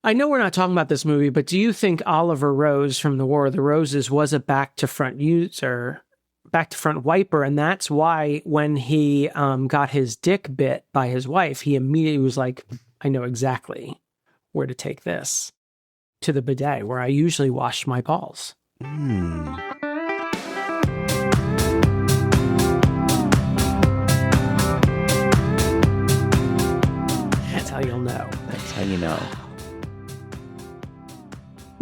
I know we're not talking about this movie, but do you think Oliver Rose from the War of the Roses was a back to front wiper, and that's why when he got his dick bit by his wife, he immediately was like, I know exactly where to take this. To the bidet, where I usually wash my balls. That's how you'll know. That's how you know.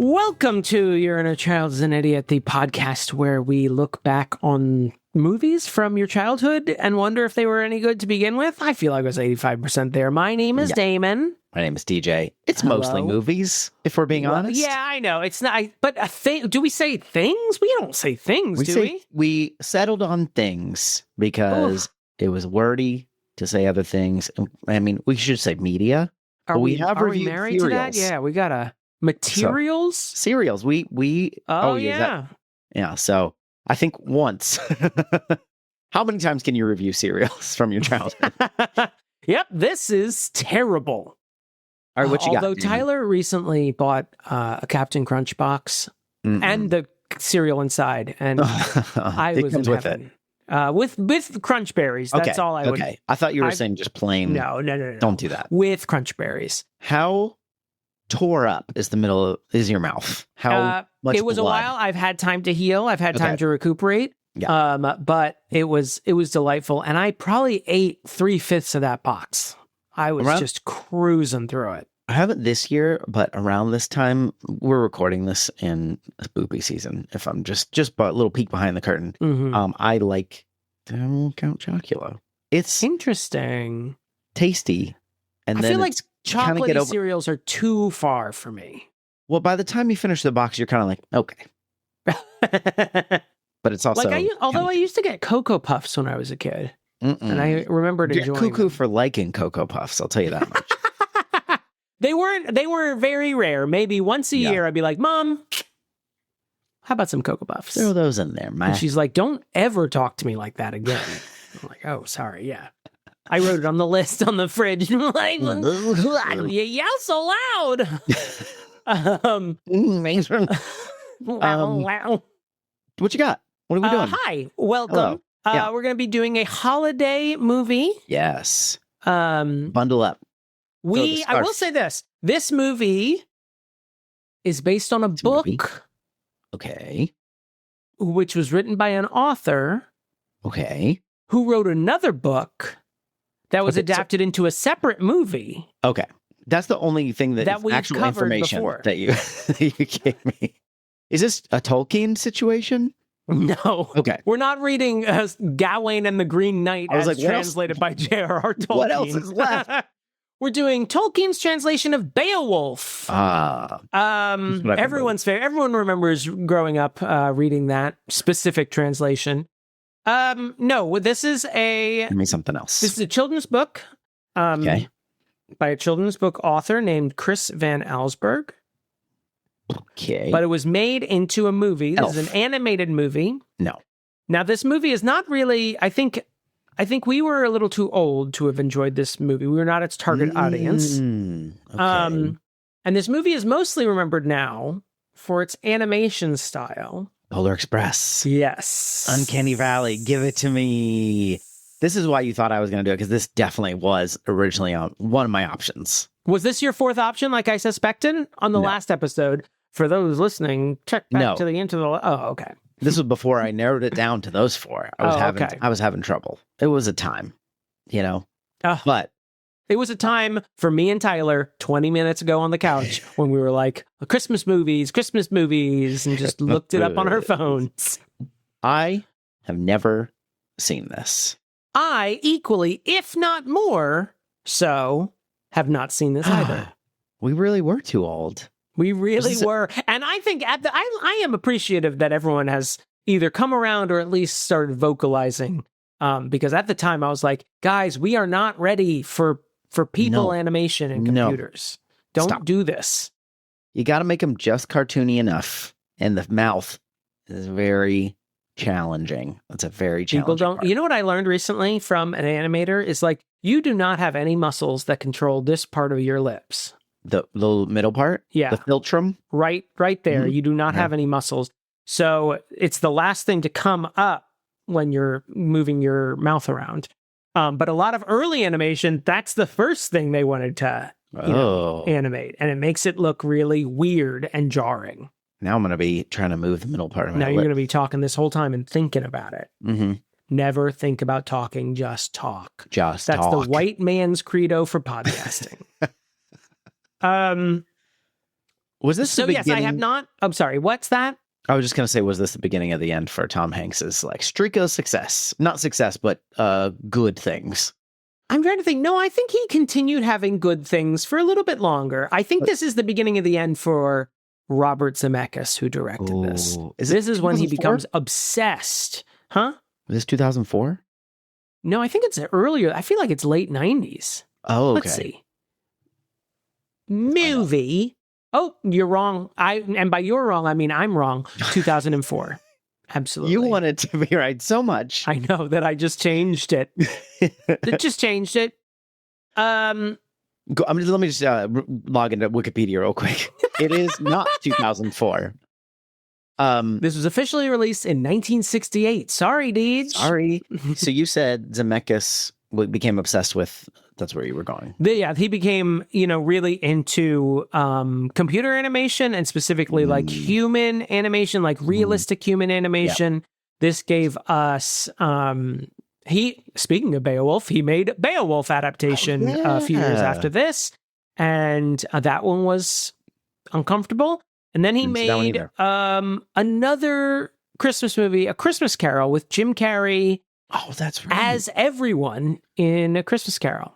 Welcome to Your Inner Child is an Idiot, the podcast where we look back on movies from your childhood and wonder if they were any good to begin with. I feel like I was 85% there. My name is Damon. My name is DJ. It's Hello. mostly movies, if we're being honest. Yeah, I know. It's not, but a thing. Do we say things? We don't say things, do we? We settled on things because it was wordy to say other things. I mean, we should say media. Are we reviewed married cereals. to that? Yeah, we got a materials. Cereals. We Oh yeah. Yeah, so I think once. How many times can you review cereals from your childhood? Yep, this is terrible. All right, what you got? Although Tyler recently bought a Captain Crunch box and the cereal inside, and I was in heaven. With Crunch Berries. That's all I would. Okay, I thought you were saying just plain. No. Don't do that. With Crunch Berries. How tore up is your mouth? How much it was blood? a while. I've had time to heal. I've had time to recuperate. Yeah. But it was delightful, and I probably ate 3/5 of that box. I was just cruising through it. I haven't this year, but around this time, we're recording this in spoopy season. If I'm just a little peek behind the curtain, I like Count Chocula. It's interesting, tasty, and I then feel like chocolatey cereals are too far for me. Well, by the time you finish the box, you're kind of like, okay. But it's also like I used to get Cocoa Puffs when I was a kid, and I remembered enjoying. You're cuckoo them. For liking Cocoa Puffs. I'll tell you that much. They were very rare. Maybe once a year, I'd be like, Mom, how about some Cocoa Puffs? Throw those in there, man. And she's like, don't ever talk to me like that again. I'm like, oh, sorry, yeah. I wrote it on the list on the fridge. I'm like, you yell so loud. Wow. What you got? What are we doing? Hi, welcome. We're going to be doing a holiday movie. Yes. Bundle up. I will say this. This movie is based on a book. Okay. Which was written by an author. Okay. Who wrote another book that was adapted into a separate movie. Okay. That's the only thing that is actual information before. that you gave me. Is this a Tolkien situation? No. Okay. We're not reading Gawain and the Green Knight as like, translated by J.R.R. Tolkien. What else is left? We're doing Tolkien's translation of Beowulf. Everyone's favorite. Everyone remembers growing up reading that specific translation. No, this is Give me something else. This is a children's book. Okay. By a children's book author named Chris Van Allsburg. Okay. But it was made into a movie. This is an animated movie. No. Now, this movie is not really, I think we were a little too old to have enjoyed this movie. We were not its target audience. Okay. And this movie is mostly remembered now for its animation style. Polar Express. Yes. Uncanny Valley. Give it to me. This is why you thought I was going to do it, because this definitely was originally on one of my options. Was this your fourth option, like I suspected? On the last episode, for those listening, check back to the end of the... Oh, okay. This was before I narrowed it down to those four. I was having trouble. It was a time, but it was a time for me and Tyler 20 minutes ago on the couch when we were like, Christmas movies, and just looked it up on our phones. I have never seen this. I equally, if not more so, have not seen this either. We really were too old. We really were. And I think I am appreciative that everyone has either come around or at least started vocalizing. Because at the time I was like, guys, we are not ready for people animation and computers. Don't do this. You got to make them just cartoony enough. And the mouth is very challenging. That's a very challenging part. You know what I learned recently from an animator is like, you do not have any muscles that control this part of your lips. The little middle part? Yeah. The philtrum? Right there. Mhm. You do not have any muscles. So it's the last thing to come up when you're moving your mouth around. But a lot of early animation, that's the first thing they wanted to animate. And it makes it look really weird and jarring. Now I'm going to be trying to move the middle part of my Now lip. you're going to be talking this whole time and thinking about it. Mm-hmm. Never think about talking, just talk. That's the white man's credo for podcasting. Was this the beginning? Yes, I have not. I'm sorry. What's that? I was just going to say, was this the beginning of the end for Tom Hanks's like streak of success? Not success, but good things. I'm trying to think. No, I think he continued having good things for a little bit longer. I think this is the beginning of the end for Robert Zemeckis, who directed this. This is when he becomes obsessed. Huh? Was this 2004? No, I think it's earlier. I feel like it's late 90s. Oh, okay. Let's see. Movie. Oh, you're wrong. And by you're wrong, I mean I'm wrong. 2004. Absolutely. You wanted to be right so much. I know that I just changed it. Let me just log into Wikipedia real quick. It is not 2004. This was officially released in 1968. Sorry, Deej. Sorry. So you said Zemeckis became obsessed with. That's where you were going. Yeah, he became, really into computer animation and specifically like human animation, like realistic human animation. Yeah. This gave us. Speaking of Beowulf, he made Beowulf adaptation a few years after this, and that one was uncomfortable. And then he made another Christmas movie, A Christmas Carol, with Jim Carrey. Oh, that's right. As everyone in A Christmas Carol.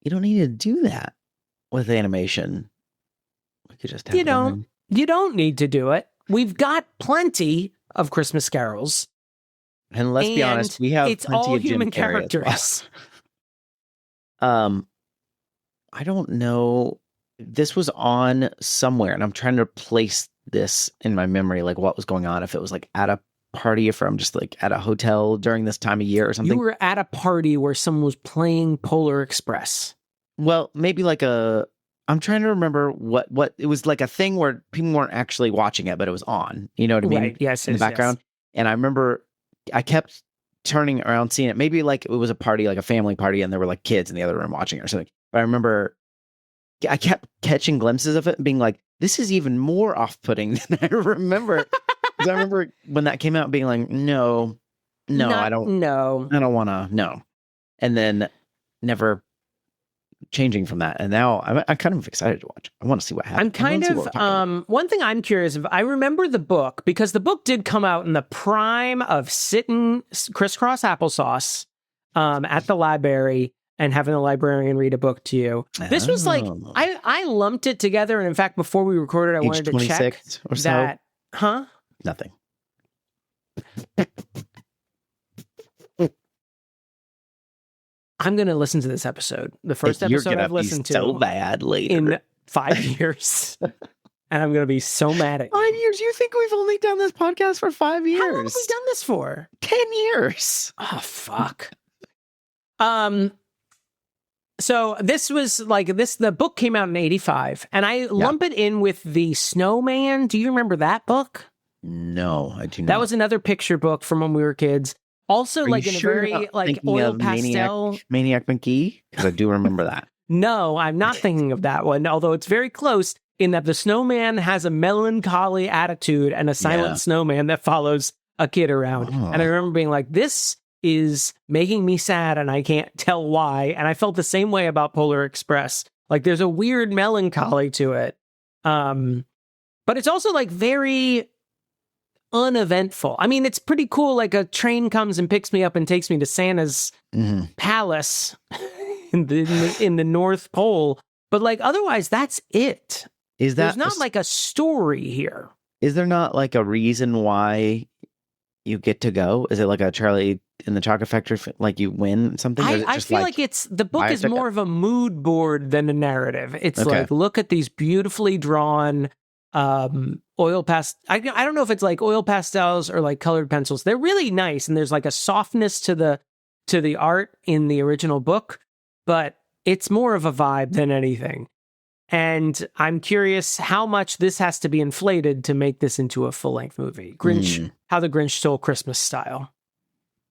You don't need to do that with animation. We could just have you don't need to do it. We've got plenty of Christmas carols. And let's be honest, we have it's plenty all of human Jim Carrey characters. I don't know. This was on somewhere, and I'm trying to place this in my memory, like what was going on. If it was like at a party, if I'm just like at a hotel during this time of year or something. You were at a party where someone was playing Polar Express. Well, maybe like I'm trying to remember what it was, like a thing where people weren't actually watching it, but it was on. You know what I mean? Right. Yes. In the background. Yes. And I remember I kept turning around, seeing it. Maybe like it was a party, like a family party, and there were like kids in the other room watching it or something. But I remember I kept catching glimpses of it and being like, this is even more off-putting than I remember. Because I remember when that came out being like, no, I don't want to, no. And then never changing from that. And now I'm kind of excited to watch. I want to see what happens. I'm kind of, one thing I'm curious of, I remember the book, because the book did come out in the prime of sitting crisscross applesauce at the library and having the librarian read a book to you. This was like, I lumped it together. And in fact, before we recorded, I wanted to check or so. that. Huh? Nothing. I'm going to listen to this episode. The first episode I've listened to. So bad later. In 5 years. And I'm going to be so mad at you. 5 years? You think we've only done this podcast for 5 years? How long have we done this for? 10 years. Oh, fuck. So this was like the book came out in 1985, and I lump it in with The Snowman. Do you remember that book? No, I do not. That was another picture book from when we were kids. Also, like in a very like oil pastel. Maniac McGee? Because I do remember that. No, I'm not thinking of that one, although it's very close in that the snowman has a melancholy attitude and a silent snowman that follows a kid around. Oh. And I remember being like, this is making me sad and I can't tell why. And I felt the same way about Polar Express. Like there's a weird melancholy to it. But it's also like very uneventful. I mean, it's pretty cool. Like a train comes and picks me up and takes me to Santa's palace in the North Pole. But like otherwise, that's it. There's not like a story here. Is there not like a reason why you get to go? Is it like a Charlie in the Chocolate Factory, like you win something? I feel like it's the book is more of a mood board than a narrative. It's like, look at these beautifully drawn oil past. I don't know if it's like oil pastels or like colored pencils. They're really nice, and there's like a softness to the art in the original book, but it's more of a vibe than anything. And I'm curious how much this has to be inflated to make this into a full-length movie. Grinch, How the Grinch Stole Christmas style.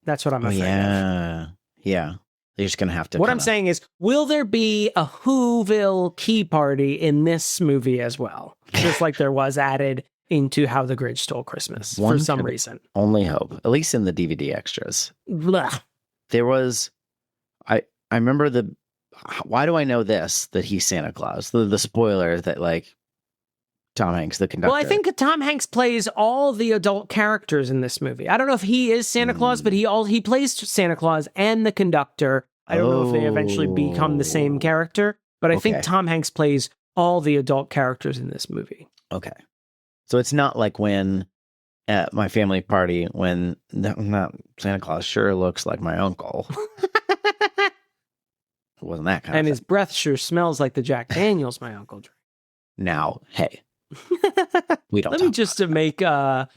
That's what I'm afraid of. Yeah. They're just going to have to... What I'm saying is, will there be a Whoville key party in this movie as well? Just like there was added into How the Grinch Stole Christmas for some reason. Only hope. At least in the DVD extras. Blah. There was... I remember the... Why do I know this? That he's Santa Claus. The spoiler that, like, Tom Hanks, the conductor. Well, I think Tom Hanks plays all the adult characters in this movie. I don't know if he is Santa Claus, but he plays Santa Claus and the conductor. I don't know if they eventually become the same character, but I think Tom Hanks plays all the adult characters in this movie. Okay. So it's not like when at my family party, when not Santa Claus sure looks like my uncle. It wasn't that kind of And thing. his breath sure smells like the Jack Daniels my uncle drank. Now, hey, we don't. Let me just to make wild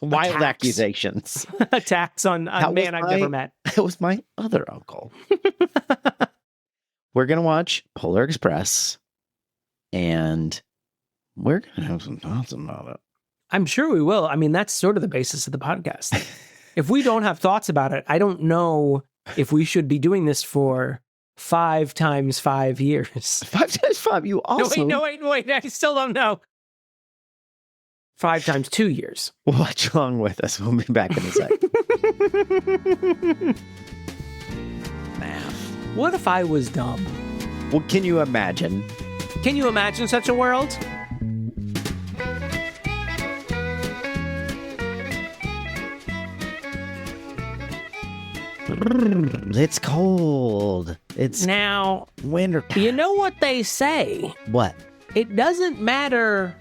attacks. accusations. Attacks on a man I've never met. It was my other uncle. We're gonna watch Polar Express, and we're gonna have some thoughts about it. I'm sure we will. I mean, that's sort of the basis of the podcast. If we don't have thoughts about it, I don't know if we should be doing this for 5 times 5 years. 5 times 5. You also No, wait. I still don't know. 5 times 2 years. Watch along with us. We'll be back in a second. Math. What if I was dumb? Well, can you imagine? Can you imagine such a world? It's cold. It's Now, winter time. you know what they say? What? It doesn't matter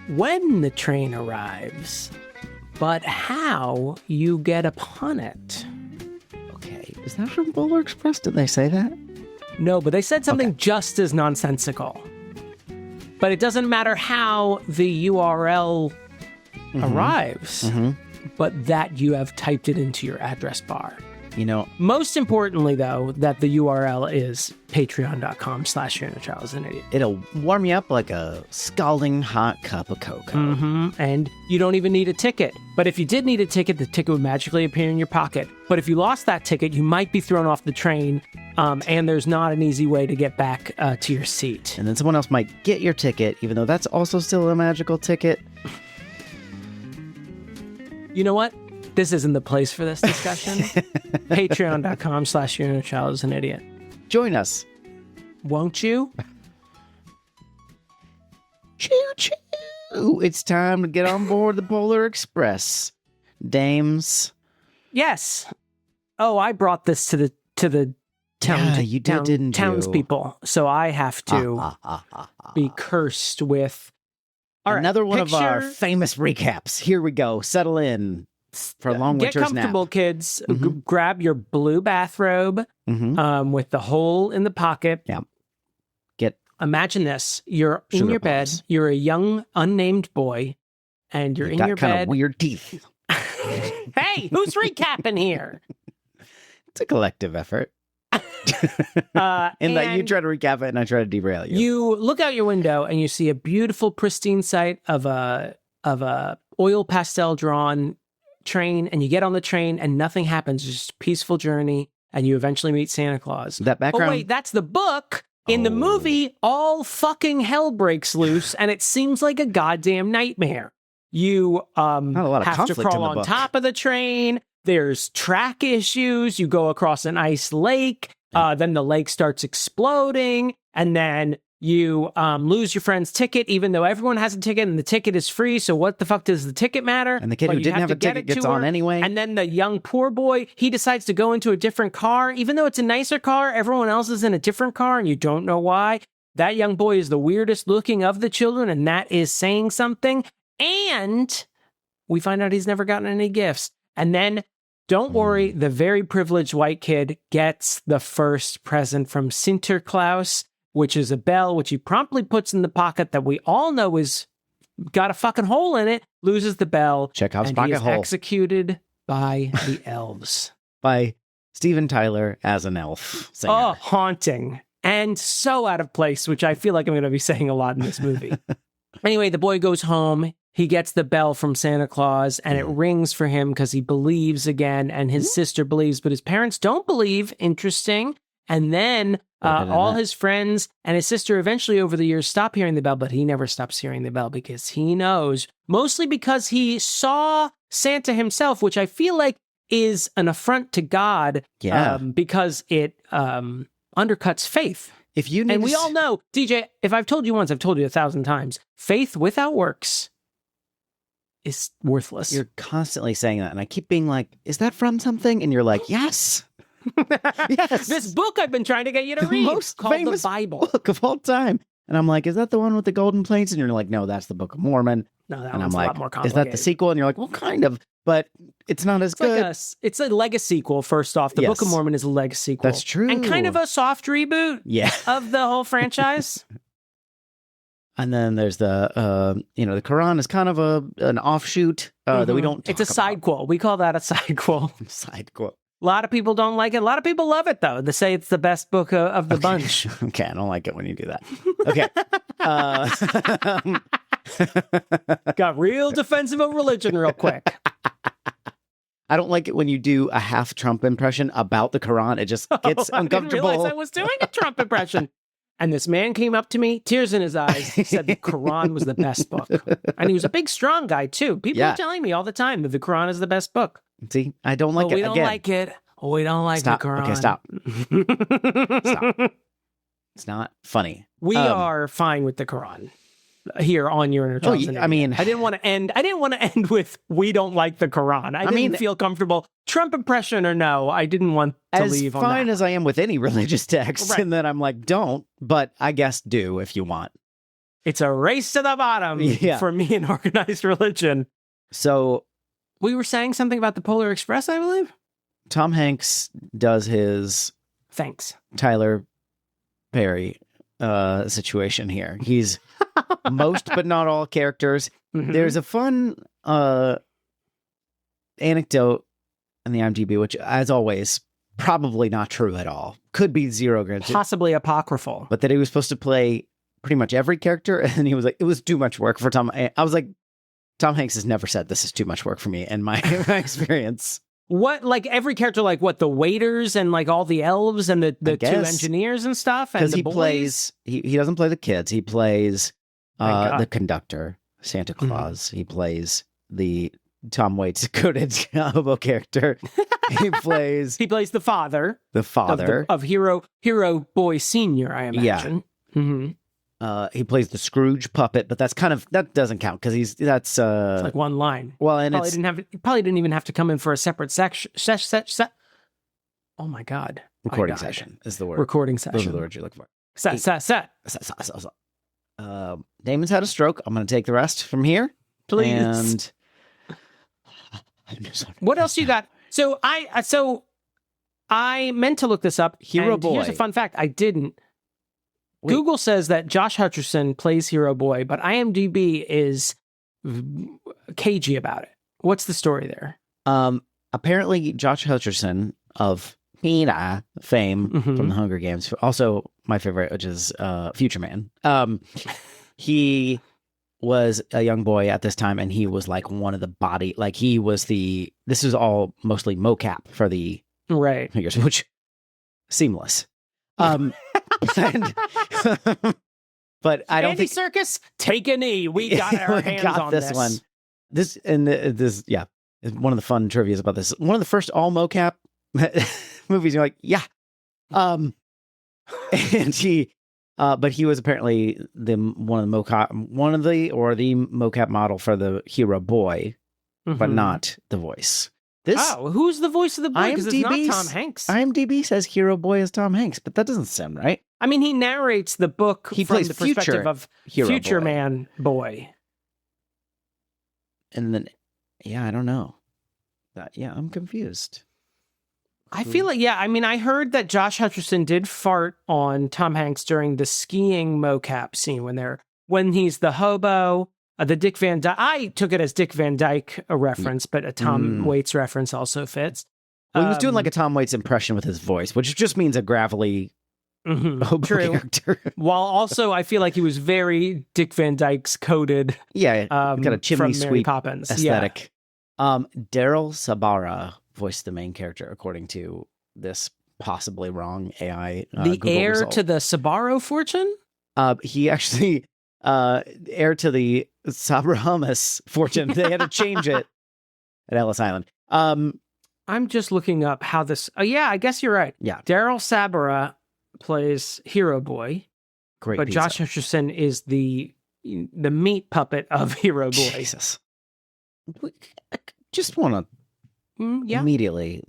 when the train arrives, but how you get upon it. Okay. Is that from Polar Express? Did they say that? No, but they said something just as nonsensical. But it doesn't matter how the URL arrives, but that you have typed it into your address bar. You know, Most importantly, though, that the URL is patreon.com/YourInnerChildIsAnIdiot. it'll warm you up like a scalding hot cup of cocoa. And you don't even need a ticket. But if you did need a ticket, the ticket would magically appear in your pocket. But if you lost that ticket, you might be thrown off the train, and there's not an easy way to get back to your seat. And then someone else might get your ticket, even though that's also still a magical ticket. You know what? This isn't the place for this discussion. Patreon.com/YourInnerChildIsAnIdiot. Join us. Won't you? Choo choo! It's time to get on board the Polar Express, dames. Yes. Oh, I brought this to the town. Yeah, you did, didn't you? Townspeople. So I have to be cursed with. All right, Another one of our picture- famous recaps. Here we go. Settle in for a long Get winter's comfortable, nap. kids. Grab your blue bathrobe with the hole in the pocket. Yeah. Get Imagine this. You're in Sugar your bed. bombs. You're a young, unnamed boy, and you're in got your kind bed. of weird teeth. Hey, who's recapping here? It's a collective effort. In that you and try to recap it and I try to derail you. You look out your window and you see a beautiful, pristine sight of a oil pastel drawn train, and you get on the train and nothing happens. It's just a peaceful journey, and you eventually meet Santa Claus. That background. Oh wait, that's the book. In the movie, all fucking hell breaks loose, and it seems like a goddamn nightmare. You Not a lot of have to conflict in crawl the on book. top of the train. There's track issues. You go across an ice lake. Then the lake starts exploding, and then you lose your friend's ticket, even though everyone has a ticket and the ticket is free. So what the fuck does the ticket matter? And the kid But who you didn't have to a get ticket it gets to on her. anyway. And then the young poor boy, he decides to go into a different car, even though it's a nicer car. Everyone else is in a different car, and you don't know why. That young boy is the weirdest looking of the children, and that is saying something. And we find out he's never gotten any gifts. And then, don't worry, the very privileged white kid gets the first present from Sinterklaas, which is a bell, which he promptly puts in the pocket that we all know is got a fucking hole in it, loses the bell, Chekhov's and he pocket is hole. executed by the elves. By Steven Tyler as an elf singer. Oh, haunting. and so out of place, which I feel like I'm going to be saying a lot in this movie. Anyway, the boy goes home. He gets the bell from Santa Claus, and it rings for him because he believes again, and his sister believes, but his parents don't believe. Interesting. And then all his friends and his sister eventually over the years stop hearing the bell, but he never stops hearing the bell because he knows, mostly because he saw Santa himself, which I feel like is an affront to God because it undercuts faith. If you need and we all know, DJ, if I've told you once, I've told you 1,000 times, faith without works is worthless. You're constantly saying that, and I keep being like, is that from something? And you're like, yes. Yes. This book I've been trying to get you to read, most called famous the Bible. book of all time. And I'm like, is that the one with the golden plates? And you're like, no, that's the Book of Mormon. No, that and one's I'm like, a lot more complicated. is that the sequel? And you're like, well, kind of, but it's not as good. It's a legacy sequel, first off. The Book of Mormon is a legacy sequel. That's true. And kind of a soft reboot of the whole franchise. And then there's the Quran is kind of an offshoot that we don't talk It's a sidequel. We call that a sidequel. Sidequel. A lot of people don't like it. A lot of people love it, though. They say it's the best book of the bunch. Okay, I don't like it when you do that. Okay. Got real defensive of religion real quick. I don't like it when you do a half Trump impression about the Quran. It just gets uncomfortable. I didn't realize I was doing a Trump impression. And this man came up to me, tears in his eyes, said the Quran was the best book. And he was a big, strong guy, too. People are telling me all the time that the Quran is the best book. See, I don't like it. We don't like it. We don't like the Quran. Okay, stop. It's not funny. We are fine with the Quran here on your Inner Charles. I mean, I didn't want to end with we don't like the Quran. I didn't feel comfortable. Trump impression or no, I didn't want to leave on that. As fine as I am with any religious text, and then I'm like, don't, but I guess do if you want. It's a race to the bottom for me in organized religion. So we were saying something about the Polar Express, I believe. Tom Hanks does his Tyler Perry situation here. He's most but not all characters. Mm-hmm. There's a fun anecdote in the IMDb, which, as always, probably not true at all. Could be zero granted. Possibly apocryphal. But that he was supposed to play pretty much every character, and he was like, it was too much work for Tom. I was like, Tom Hanks has never said this is too much work for me in my experience. What, like every character, like what, the waiters and like all the elves and the two engineers and stuff? Because he plays, he doesn't play the kids. He plays the conductor, Santa Claus. Mm-hmm. He plays the Tom Waits coded hobo character. He plays the father. The father. Of Hero Boy Senior, I imagine. Yeah. Mm-hmm. He plays the Scrooge puppet, but that doesn't count because that's it's like one line. Well, and probably didn't even have to come in for a separate section. Oh my God! Recording session is the word. Recording session. Those are the words you're looking for. Set. Damon's had a stroke. I'm going to take the rest from here, please. And what else you got? So I meant to look this up. Hero Boy. Here's a fun fact. I didn't. Wait. Google says that Josh Hutcherson plays Hero Boy, but IMDb is cagey about it. What's the story there? Apparently, Josh Hutcherson of Hina fame from the Hunger Games, also my favorite, which is Future Man. He was a young boy at this time, and he was like one of the body, like he was this is all mostly mocap for the figures, which seamless. But I don't think Circus, take a knee. We got our hands on this one. This is one of the fun trivias about this. One of the first all mocap movies. You're like, yeah. And he, but he was apparently the mocap model for the Hero Boy, but not the voice. Who's the voice of the boy? Because it's not Tom Hanks. IMDb says Hero Boy is Tom Hanks, but that doesn't sound right. I mean, he narrates the book from the perspective of Future Man Boy. And then, I don't know. I'm confused. I feel like, I heard that Josh Hutcherson did fart on Tom Hanks during the skiing mocap scene when he's the hobo. The Dick Van Dyke, I took it as Dick Van Dyke a reference, but a Tom Waits reference also fits. Well, he was doing like a Tom Waits impression with his voice, which just means a gravelly Mhm. True. character. While also, I feel like he was very Dick Van Dyke's coded. Yeah, got a chimney from Mary sweep Poppins aesthetic. Daryl Sabara voiced the main character, according to this possibly wrong AI. The Google heir result. to the Sabaro fortune. He actually heir to the Sabrahamas fortune. They had to change it at Ellis Island. I'm just looking up how this. Oh yeah, I guess you're right. Yeah. Daryl Sabara plays Hero Boy, Great, but pizza. Josh Hutcherson is the meat puppet of Hero Boy. Jesus. I just want to Yeah. immediately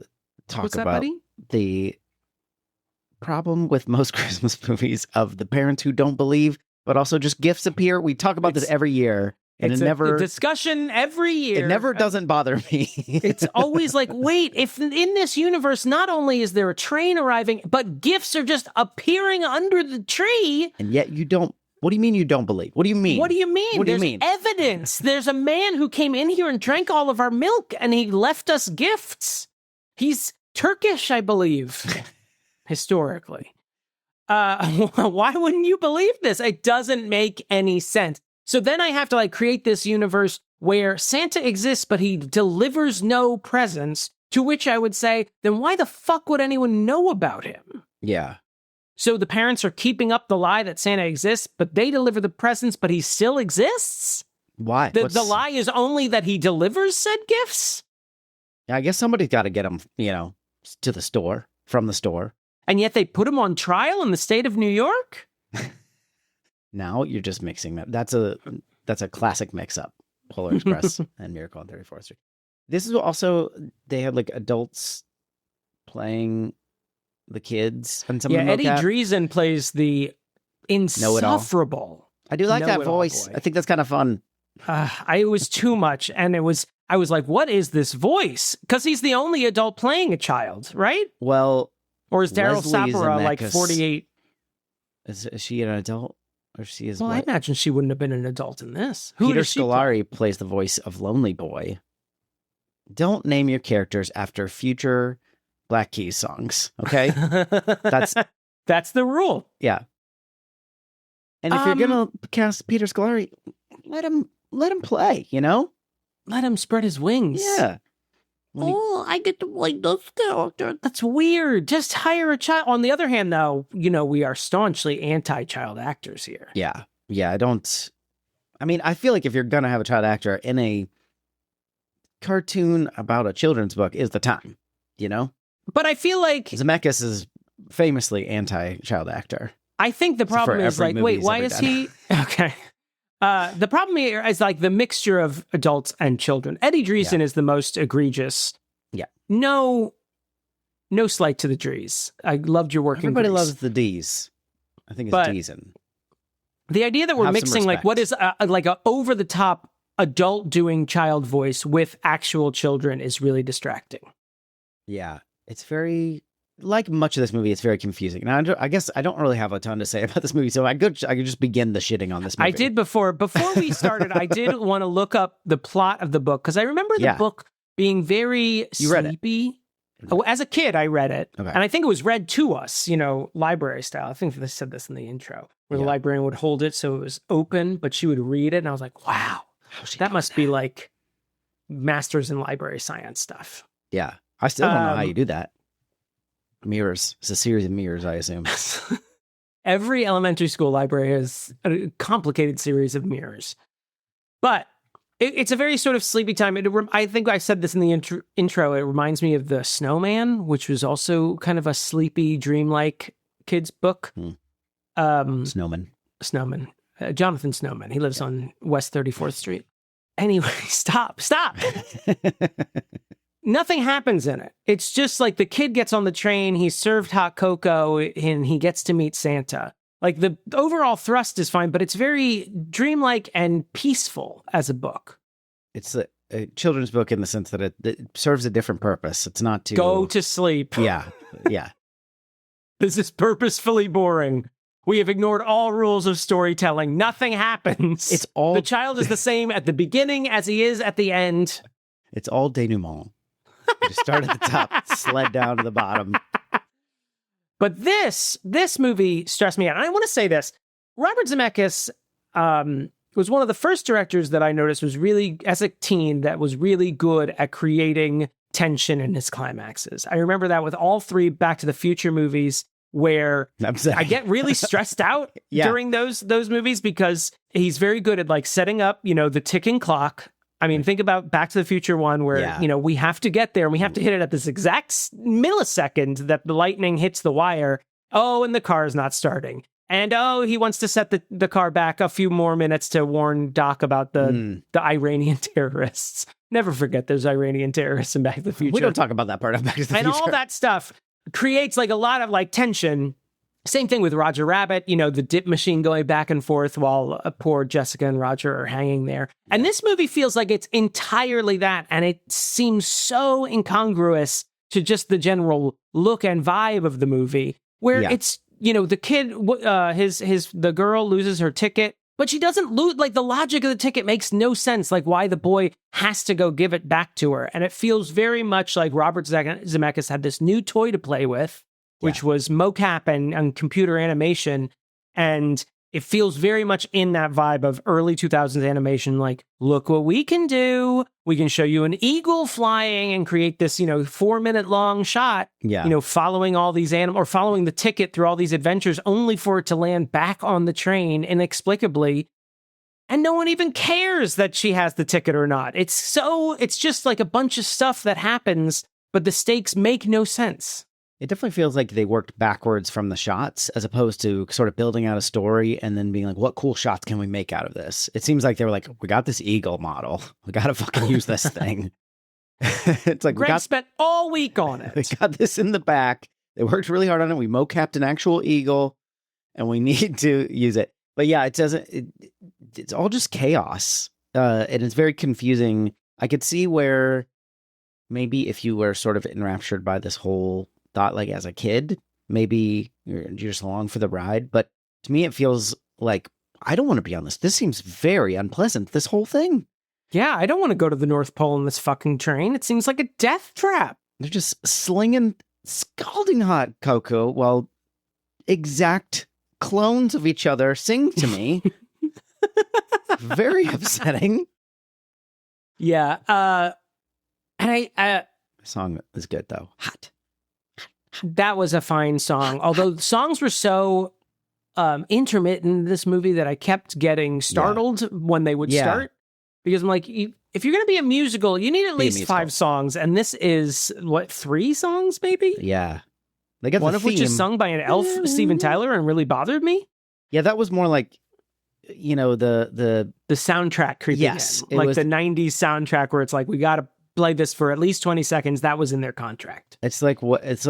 talk What's that, about buddy? the problem with most Christmas movies of the parents who don't believe, but also just gifts appear. We talk about this every year, and It's it never a discussion every year. it never doesn't bother me. It's always like, wait, if in this universe, not only is there a train arriving, but gifts are just appearing under the tree. And yet you don't. What do you mean you don't believe? What do you mean? What do you mean? What do you There's mean? evidence. There's a man who came in here and drank all of our milk, and he left us gifts. He's Turkish, I believe, historically. Why wouldn't you believe this? It doesn't make any sense. So then I have to like create this universe where Santa exists, but he delivers no presents, to which I would say, then why the fuck would anyone know about him? Yeah. So the parents are keeping up the lie that Santa exists, but they deliver the presents, but he still exists? Why? The lie is only that he delivers said gifts? I guess somebody's got to get them, to the store, from the store. And yet they put him on trial in the state of New York? Now you're just mixing that. That's a classic mix-up. Polar Express and Miracle on 34th Street. This is also, they had like adults playing the kids and some of the Eddie mocap. Dreesen plays the insufferable. I do like that know-it-all voice. boy. I think that's kind of fun. It was too much, and I was like, what is this voice? Because he's the only adult playing a child, right? Well, Or is Daryl Leslie Sabara like Zemeckis 48? is she an adult? Or she is Well, I what? imagine she wouldn't have been an adult in this. Who Peter does she play? Scolari plays the voice of Lonely Boy. Don't name your characters after future Black Keys songs, okay? That's the rule. Yeah. And if you're gonna cast Peter Scolari, let him play, Let him spread his wings. Yeah. When he- I get to play this character. That's weird. Just hire a child. On the other hand, though, we are staunchly anti-child actors here. Yeah. I feel like if you're gonna have a child actor in a cartoon about a children's book is the time, But I feel like Zemeckis is famously anti-child actor. I think the problem for is every like, movie wait, he's why ever is done. he okay? The problem here is like the mixture of adults and children. Eddie Dreesen is the most egregious. Yeah. No slight to the Drees. I loved your work. Everybody in Grease. loves the D's. I think it's But- Deezen. The idea that we're Have some mixing like what is respect. like a over the top adult doing child voice with actual children is really distracting. Yeah, it's very like much of this movie. It's very confusing. Now, I guess I don't really have a ton to say about this movie, so I could just begin the shitting on this movie. I did before we started. I did want to look up the plot of the book because I remember the book being very You read it. sleepy. Oh, as a kid, I read it, Okay. and I think it was read to us, library style. I think they said this in the intro, where the librarian would hold it so it was open, but she would read it, and I was like, "Wow, that must be like masters in library science stuff." Yeah, I still don't know how you do that. Mirrors. It's a series of mirrors, I assume. Every elementary school library has a complicated series of mirrors, but it's a very sort of sleepy time. I think I said this in the intro. It reminds me of The Snowman, which was also kind of a sleepy, dreamlike kids book. Snowman. Jonathon Snowman. He lives on West 34th Street. Anyway, stop. Nothing happens in it. It's just like the kid gets on the train, he's served hot cocoa, and he gets to meet Santa. Like the overall thrust is fine, but it's very dreamlike and peaceful as a book. It's a children's book in the sense that it serves a different purpose. It's not to Go to sleep. Yeah. This is purposefully boring. We have ignored all rules of storytelling. Nothing happens. It's all The child is the same at the beginning as he is at the end. It's all denouement. You just start at the top, sled down to the bottom. But this movie stressed me out. And I want to say this. Robert Zemeckis was one of the first directors that I noticed was really, as a teen, that was really good at creating tension in his climaxes. I remember that with all 3 Back to the Future movies, where I get really stressed out during those movies because he's very good at like setting up, the ticking clock. I mean, think about Back to the Future 1 where, we have to get there and we have to hit it at this exact millisecond that the lightning hits the wire. Oh, and the car is not starting. And, he wants to set the car back a few more minutes to warn Doc about the Iranian terrorists. Never forget those Iranian terrorists in Back to the Future. We don't talk about that part of Back to the Future. And all that stuff creates like a lot of like tension. Same thing with Roger Rabbit, the dip machine going back and forth while poor Jessica and Roger are hanging there. And this movie feels like it's entirely that. And it seems so incongruous to just the general look and vibe of the movie, where it's, the kid, the girl loses her ticket, but she doesn't lose. Like, the logic of the ticket makes no sense. Like, why the boy has to go give it back to her. And it feels very much like Robert Zemeckis had this new toy to play with, which was mocap and computer animation. And it feels very much in that vibe of early 2000s animation. Like, look what we can do. We can show you an eagle flying and create this, 4-minute long shot, following all these animals or following the ticket through all these adventures only for it to land back on the train inexplicably. And no one even cares that she has the ticket or not. It's just like a bunch of stuff that happens, but the stakes make no sense. It definitely feels like they worked backwards from the shots as opposed to sort of building out a story and then being like, what cool shots can we make out of this? It seems like they were like, we got this eagle model. We got to fucking use this thing. It's like Greg spent all week on it. We got this in the back. They worked really hard on it. We mocapped an actual eagle and we need to use it. But yeah, it's all just chaos. And it's very confusing. I could see where maybe if you were sort of enraptured by this whole thought, like as a kid, maybe you're just along for the ride. But to me, it feels like I don't want to be on this. This seems very unpleasant, this whole thing. Yeah, I don't want to go to the North Pole in this fucking train. It seems like a death trap. They're just slinging scalding hot cocoa while exact clones of each other sing to me. Very upsetting. Yeah. And the song is good though. Hot. That was a fine song. Although the songs were so intermittent in this movie that I kept getting startled when they would start. Because I'm like, if you're going to be a musical, you need at least 5 songs. And this is, 3 songs, maybe? Yeah. They got one the of which is sung by an elf, Steven Tyler, and really bothered me. Yeah, that was more like, the soundtrack creeping in. Like the 90s soundtrack where it's like, we got to play this for at least 20 seconds. That was in their contract. It's like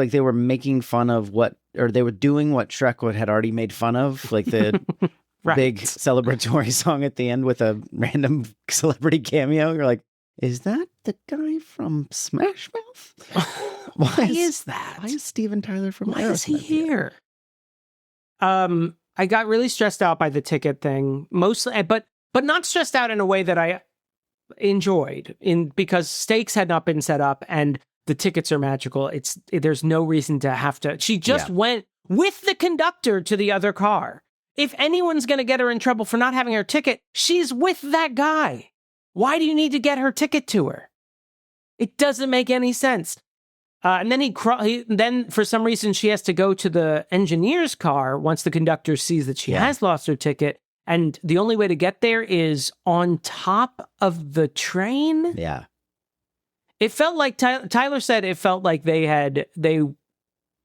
they were making fun of they were doing what Shrek had already made fun of, like the big celebratory song at the end with a random celebrity cameo. You're like, is that the guy from Smash Mouth? Why is that? Why is Steven Tyler from Why is he here? I got really stressed out by the ticket thing, mostly, but not stressed out in a way that I enjoyed, because stakes had not been set up and the tickets are magical. There's no reason to have to. She just went with the conductor to the other car. If anyone's going to get her in trouble for not having her ticket, she's with that guy. Why do you need to get her ticket to her? It doesn't make any sense. And then then for some reason she has to go to the engineer's car once the conductor sees that she has lost her ticket. And the only way to get there is on top of the train. Yeah. It felt like Tyler said it felt like they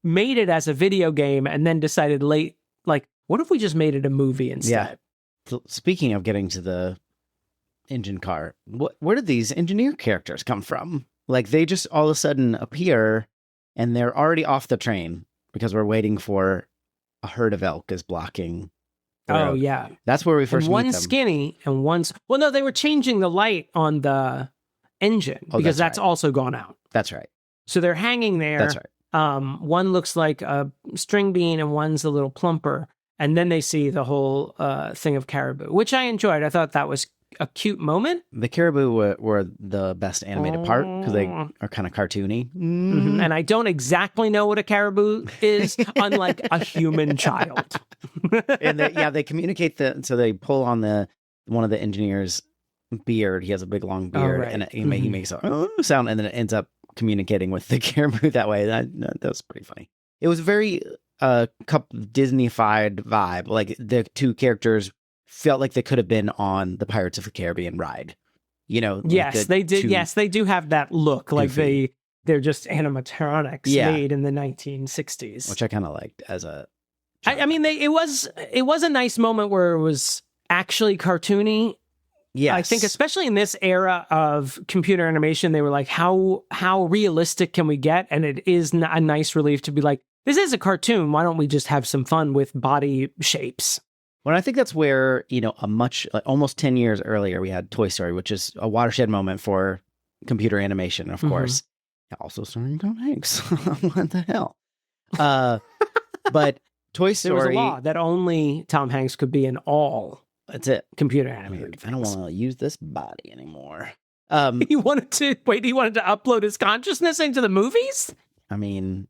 made it as a video game and then decided late, like, what if we just made it a movie instead? Yeah. So speaking of getting to the engine car, where did these engineer characters come from? Like, they just all of a sudden appear and they're already off the train because we're waiting for a herd of elk is blocking. Oh, yeah. That's where we first meet them. One's skinny and one's... Well, no, they were changing the light on the engine because that's also gone out. That's right. So they're hanging there. That's right. One looks like a string bean and one's a little plumper. And then they see the whole thing of caribou, which I enjoyed. I thought that was a cute moment. The caribou were the best animated part because they are kind of cartoony. Mm-hmm. And I don't exactly know what a caribou is, unlike a human child. And they communicate so they pull on one of the engineers' beard. He has a big long beard, and he makes a sound, and then it ends up communicating with the caribou that way. That was pretty funny. It was very Disney-fied vibe. Like the two characters felt like they could have been on the Pirates of the Caribbean ride. You know? Yes, they did. Yes, they do have that look. Goofy. Like they're just animatronics made in the 1960s, which I kind of liked as a. I mean, it was a nice moment where it was actually cartoony. Yeah, I think especially in this era of computer animation, they were like, how realistic can we get? And it is a nice relief to be like, this is a cartoon. Why don't we just have some fun with body shapes? Well, I think that's where, almost 10 years earlier, we had Toy Story, which is a watershed moment for computer animation, of course. Also starring Tom Hanks. What the hell? But Toy Story... There was a law that only Tom Hanks could be in all that's it. Computer animated. I don't want to use this body anymore. He wanted to upload his consciousness into the movies? I mean,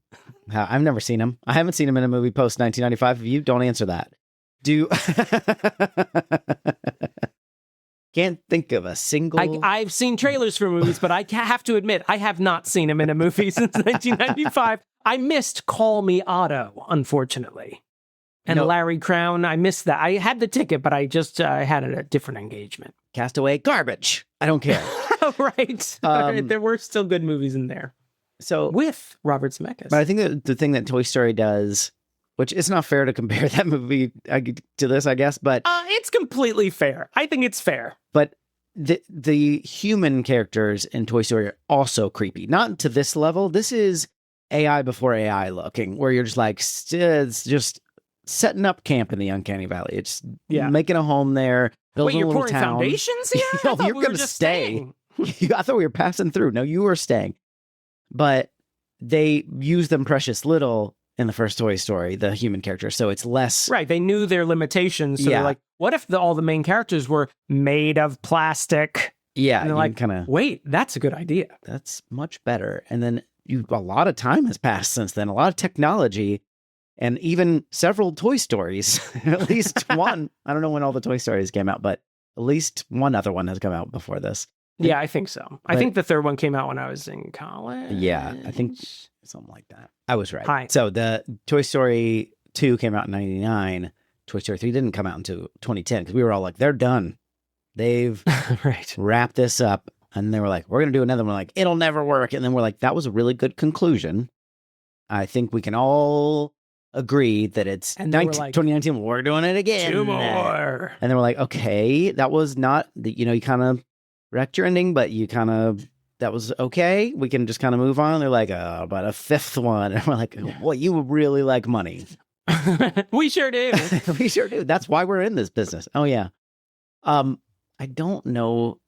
I've never seen him. I haven't seen him in a movie post 1995. If you don't answer that. Can't think of a single... I've seen trailers for movies, but I have to admit, I have not seen him in a movie since 1995. I missed Call Me Otto, unfortunately. And Larry Crown, I missed that. I had the ticket, but I just had a different engagement. Castaway, garbage. I don't care. Right. There were still good movies in there. So with Robert Zemeckis. But I think that the thing that Toy Story does, which it's not fair to compare that movie to this, I guess, but... it's completely fair. I think it's fair. But the human characters in Toy Story are also creepy. Not to this level. This is AI before AI looking, where you're just like, it's just setting up camp in the Uncanny Valley. It's making a home there, building a little town. Wait, you're pouring foundations here? No, you're going to stay. I thought we were passing through. No, you were staying. But they use them precious little in the first Toy Story, the human characters, so it's less... Right, they knew their limitations, so they're like, what if all the main characters were made of plastic? Yeah, and they're like, wait, that's a good idea. That's much better. And then a lot of time has passed since then, a lot of technology, and even several Toy Stories, at least one. I don't know when all the Toy Stories came out, but at least one other one has come out before this. Yeah, I think so. I think the third one came out when I was in college. Yeah, I think something like that. I was right. Hi. So the Toy Story 2 came out in 99. Toy Story 3 didn't come out until 2010 because we were all like, they're done. They've wrapped this up. And they were like, we're going to do another one. Like, it'll never work. And then we're like, that was a really good conclusion. I think we can all agree that it's 2019. We're doing it again. 2 more. And then we're like, okay, that was not, you kind of wrecked your ending, but that was okay. We can just kind of move on. They're like, but a 5th one. And we're like, well, you really like money. We sure do. We sure do. That's why we're in this business. Oh, yeah. I don't know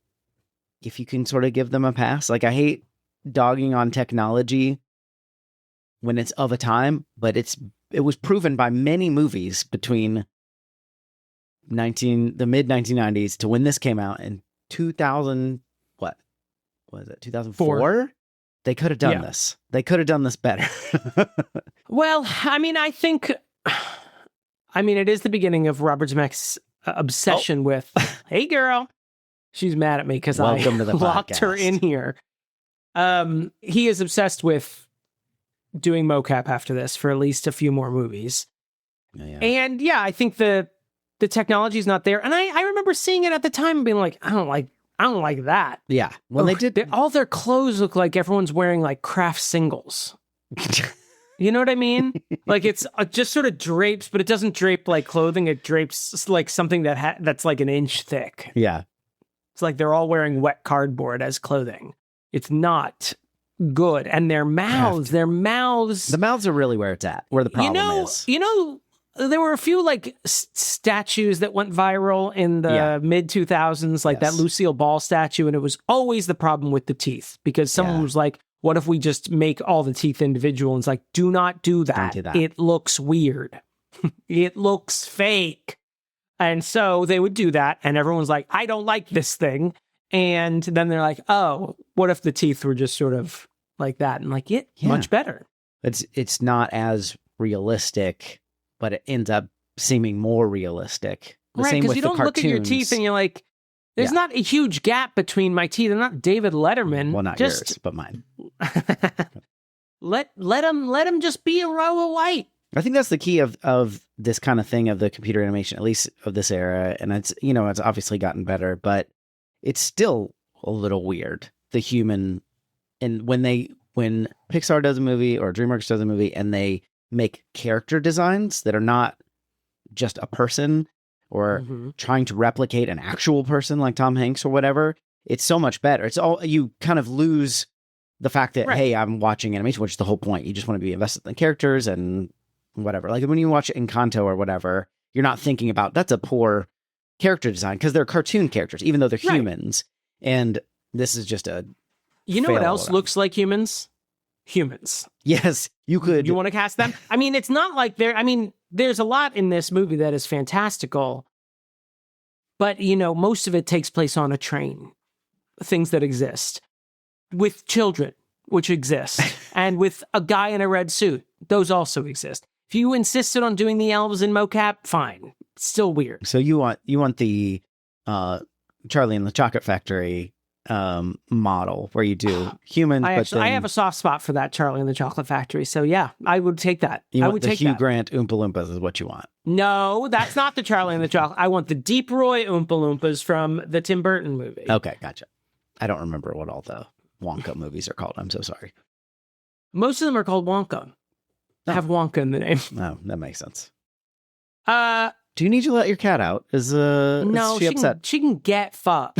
if you can sort of give them a pass. Like, I hate dogging on technology when it's of a time, but it was proven by many movies between the mid 1990s to when this came out in 2000. What was it? 2004. They could have done this. They could have done this better. Well, I mean, it is the beginning of Robert Zemeckis' obsession with, hey, girl. She's mad at me because I locked her in here. He is obsessed with doing mocap after this for at least a few more movies. Yeah. And I think the technology is not there. And I remember seeing it at the time and being like, I don't like that. Yeah. Well, they did. All their clothes look like everyone's wearing like craft singles. You know what I mean? Like it's just sort of drapes, but it doesn't drape like clothing. It drapes like something that's like an inch thick. Yeah. It's like they're all wearing wet cardboard as clothing. It's not good. And their mouths. The mouths are really where it's at, where the problem is. There were a few like statues that went viral in the mid 2000s, like that Lucille Ball statue. And it was always the problem with the teeth because someone was like, what if we just make all the teeth individual? And it's like, do not do that. Don't do that. It looks weird. It looks fake. And so they would do that, and everyone's like, I don't like this thing. And then they're like, oh, what if the teeth were just sort of like that? And like, much better. It's not as realistic, but it ends up seeming more realistic. Right, because you don't look at your teeth and you're like, there's not a huge gap between my teeth. I'm not David Letterman. Well, not yours, but mine. let him just be a row of white. I think that's the key of this kind of thing, of the computer animation, at least of this era. And it's, it's obviously gotten better, but it's still a little weird. The human, and when Pixar does a movie or DreamWorks does a movie and they make character designs that are not just a person or trying to replicate an actual person like Tom Hanks or whatever, it's so much better. It's all, you kind of lose the fact that, hey, I'm watching animation, which is the whole point. You just want to be invested in the characters and whatever. Like when you watch Encanto or whatever, you're not thinking about, that's a poor character design, because they're cartoon characters, even though they're humans. And this is just a what else looks like humans? Humans. Yes, you could. You want to cast them? I mean, it's not like there's a lot in this movie that is fantastical, but, most of it takes place on a train. Things that exist. With children, which exist. And with a guy in a red suit. Those also exist. If you insisted on doing the elves in mocap, fine. Still weird. So you want the Charlie and the Chocolate Factory model where you do humans. I have a soft spot for that Charlie and the Chocolate Factory. So yeah, I would take that. I would take Hugh Grant Oompa Loompas is what you want. No, that's not the Charlie and the Chocolate. I want the Deep Roy Oompa Loompas from the Tim Burton movie. Okay, gotcha. I don't remember what all the Wonka movies are called. I'm so sorry. Most of them are called Wonka. Have Wonka in the name. No, that makes sense. Do you need to let your cat out? Is she upset? She can get fucked.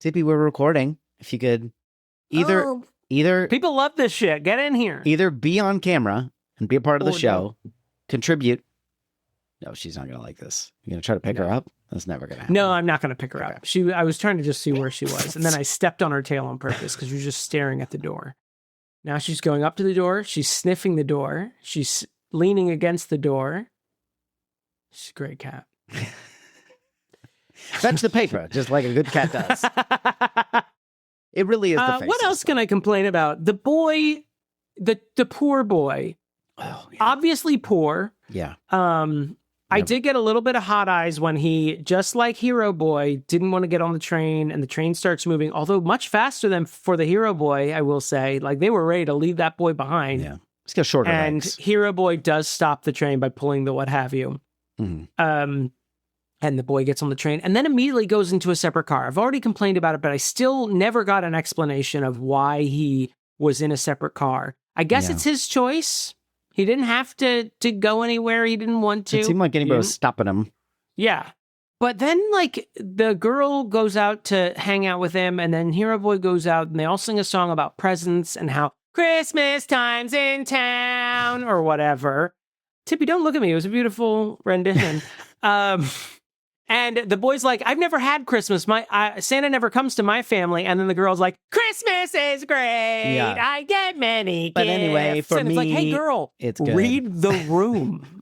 Tippi, we're recording. If you could either people love this shit. Get in here. Either be on camera and be a part of the show, contribute. No, she's not gonna like this. You're gonna try to pick her up? That's never gonna happen. No, I'm not gonna pick her up. I was trying to just see where she was, and then I stepped on her tail on purpose because she was just staring at the door. Now she's going up to the door. She's sniffing the door. She's leaning against the door. She's a great cat. Fetch the paper, just like a good cat does. It really is the face. What else can I complain about? The boy, the poor boy. Oh, yeah. Obviously poor. Yeah. I did get a little bit of hot eyes when he, just like Hero Boy, didn't want to get on the train, and the train starts moving, although much faster than for the Hero Boy, I will say. Like, they were ready to leave that boy behind. Yeah. He's got shorter legs. And Hero Boy does stop the train by pulling the what have you. Mm-hmm. And the boy gets on the train and then immediately goes into a separate car. I've already complained about it, but I still never got an explanation of why he was in a separate car. I guess it's his choice. He didn't have to go anywhere he didn't want to. It seemed like anybody was stopping him. Yeah. But then, like, the girl goes out to hang out with him, and then Hero Boy goes out, and they all sing a song about presents and how Christmas time's in town, or whatever. Tippi, don't look at me. It was a beautiful rendition. And the boy's like, I've never had Christmas. Santa never comes to my family. And then the girl's like, Christmas is great. Yeah. I get many gifts. But anyway, for me, it's like, hey, girl, it's good. Read the room.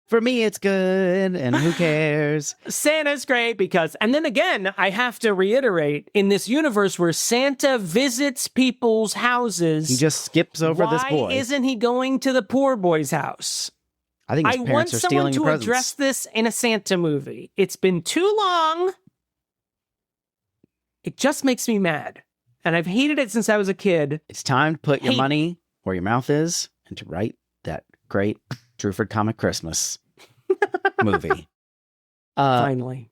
For me, it's good. And who cares? Santa's great because, and then again, I have to reiterate, in this universe where Santa visits people's houses, he just skips over this boy. Why isn't he going to the poor boy's house? I think his parents are stealing the presents. I want someone to address this in a Santa movie. It's been too long. It just makes me mad. And I've hated it since I was a kid. It's time to put your money where your mouth is and to write that great Druford Comic Christmas movie. Finally.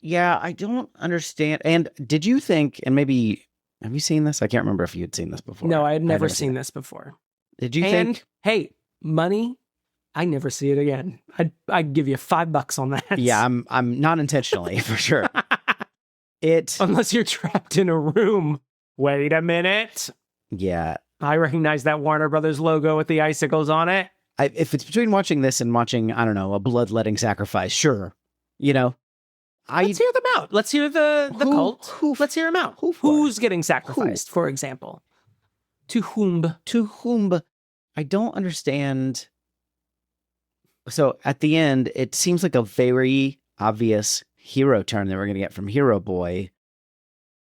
Yeah, I don't understand. And did you think, and maybe, have you seen this? I can't remember if you had seen this before. No, I had never seen this before. Did you think? Hey, money, I never see it again. I'd give you $5 on that. Yeah, I'm not intentionally, for sure. Unless you're trapped in a room. Wait a minute. Yeah. I recognize that Warner Brothers logo with the icicles on it. If it's between watching this and watching, I don't know, a bloodletting sacrifice, sure. Let's hear them out. Let's hear the cult. Let's hear them out. Who's getting sacrificed, for example? To whom? To whom? I don't understand So at the end, it seems like a very obvious hero turn that we're going to get from Hero Boy.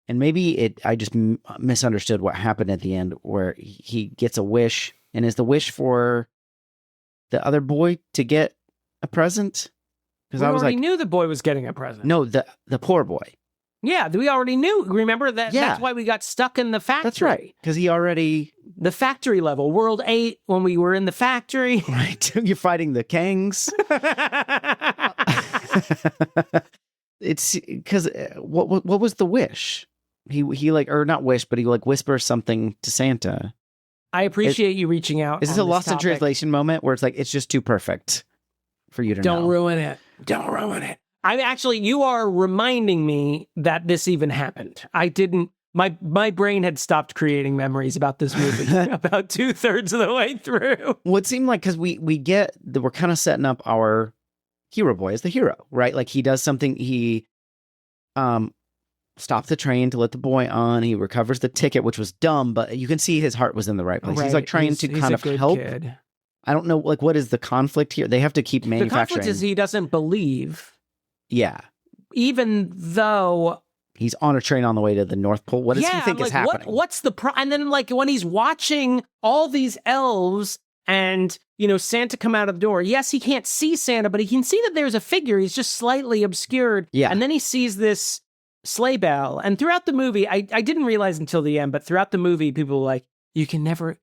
And maybe I just misunderstood what happened at the end, where he gets a wish, and is the wish for the other boy to get a present? Because I was already knew the boy was getting a present. No, the poor boy. Yeah, we already knew. Remember that? Yeah. That's why we got stuck in the factory. That's right. Because he already... The factory level, World 8, when we were in the factory. Right. You're fighting the Kangs. It's because what was the wish? He like, or not wish, but he like whispers something to Santa. I appreciate you reaching out. Is this a lost in translation moment where it's like, it's just too perfect for you to know? Don't ruin it. Don't ruin it. You are reminding me that this even happened. I didn't, my brain had stopped creating memories about this movie about 2/3 of the way through. Well, it seemed like, because we're kind of setting up our hero boy as the hero, right? Like he does something, he stops the train to let the boy on, he recovers the ticket, which was dumb, but you can see his heart was in the right place. Right. He's like trying to kind of help. Kid. I don't know, like, what is the conflict here? They have to keep manufacturing. The conflict is he doesn't believe. Yeah. Even though he's on a train on the way to the North Pole. What does he think is happening? What's the and then, like, when he's watching all these elves and, Santa come out of the door. Yes, he can't see Santa, but he can see that there's a figure. He's just slightly obscured. Yeah. And then he sees this sleigh bell. And throughout the movie, I didn't realize until the end, but throughout the movie, people were like, you can never,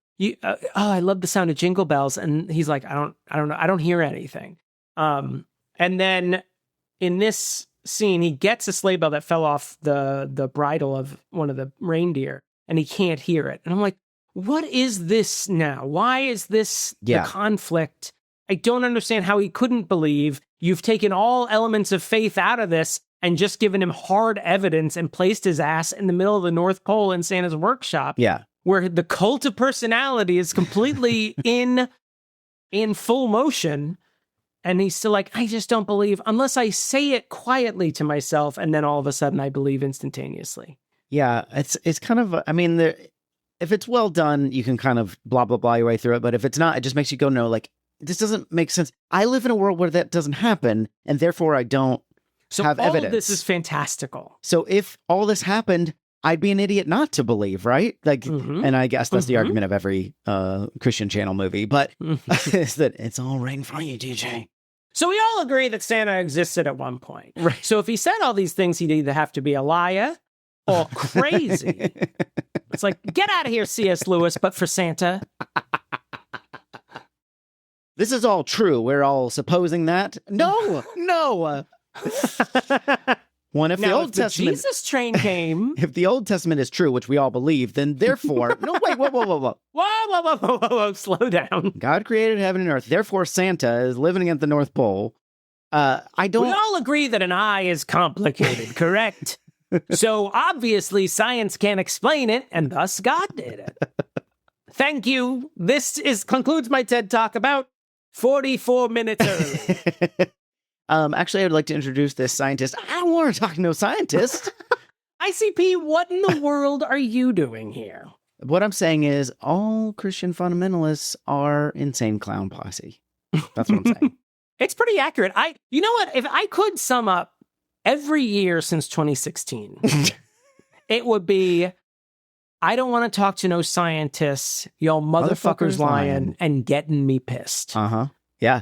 I love the sound of jingle bells. And he's like, I don't know. I don't hear anything. And then in this scene, he gets a sleigh bell that fell off the bridle of one of the reindeer, and he can't hear it. And I'm like, what is this now? Why is this the conflict? I don't understand how he couldn't believe. You've taken all elements of faith out of this and just given him hard evidence and placed his ass in the middle of the North Pole in Santa's workshop. Yeah. Where the cult of personality is completely in full motion. And he's still like, I just don't believe, unless I say it quietly to myself, and then all of a sudden I believe instantaneously. Yeah, it's kind of, I mean, if it's well done, you can kind of blah, blah, blah your way through it. But if it's not, it just makes you go, no, like, this doesn't make sense. I live in a world where that doesn't happen, and therefore I don't have evidence. So all this is fantastical. So if all this happened, I'd be an idiot not to believe, right? Like, and I guess that's the argument of every Christian Channel movie, but is that it's all right for you, DJ. So we all agree that Santa existed at one point. Right. So if he said all these things, he'd either have to be a liar or crazy. It's like, get out of here, C.S. Lewis, but for Santa. This is all true. We're all supposing that. No. One, if the Old Testament, Jesus train came. If the Old Testament is true, which we all believe, then therefore, no, wait, whoa, slow down. God created heaven and earth. Therefore, Santa is living at the North Pole. We all agree that an eye is complicated, correct? So obviously, science can't explain it, and thus God did it. Thank you. This concludes my TED Talk about 44 minutes early. Actually, I'd like to introduce this scientist. I don't want to talk to no scientist. ICP, what in the world are you doing here? What I'm saying is all Christian fundamentalists are insane clown posse. That's what I'm saying. It's pretty accurate. You know what? If I could sum up every year since 2016, it would be, I don't want to talk to no scientists. Y'all motherfuckers lying and getting me pissed. Uh-huh. Yeah.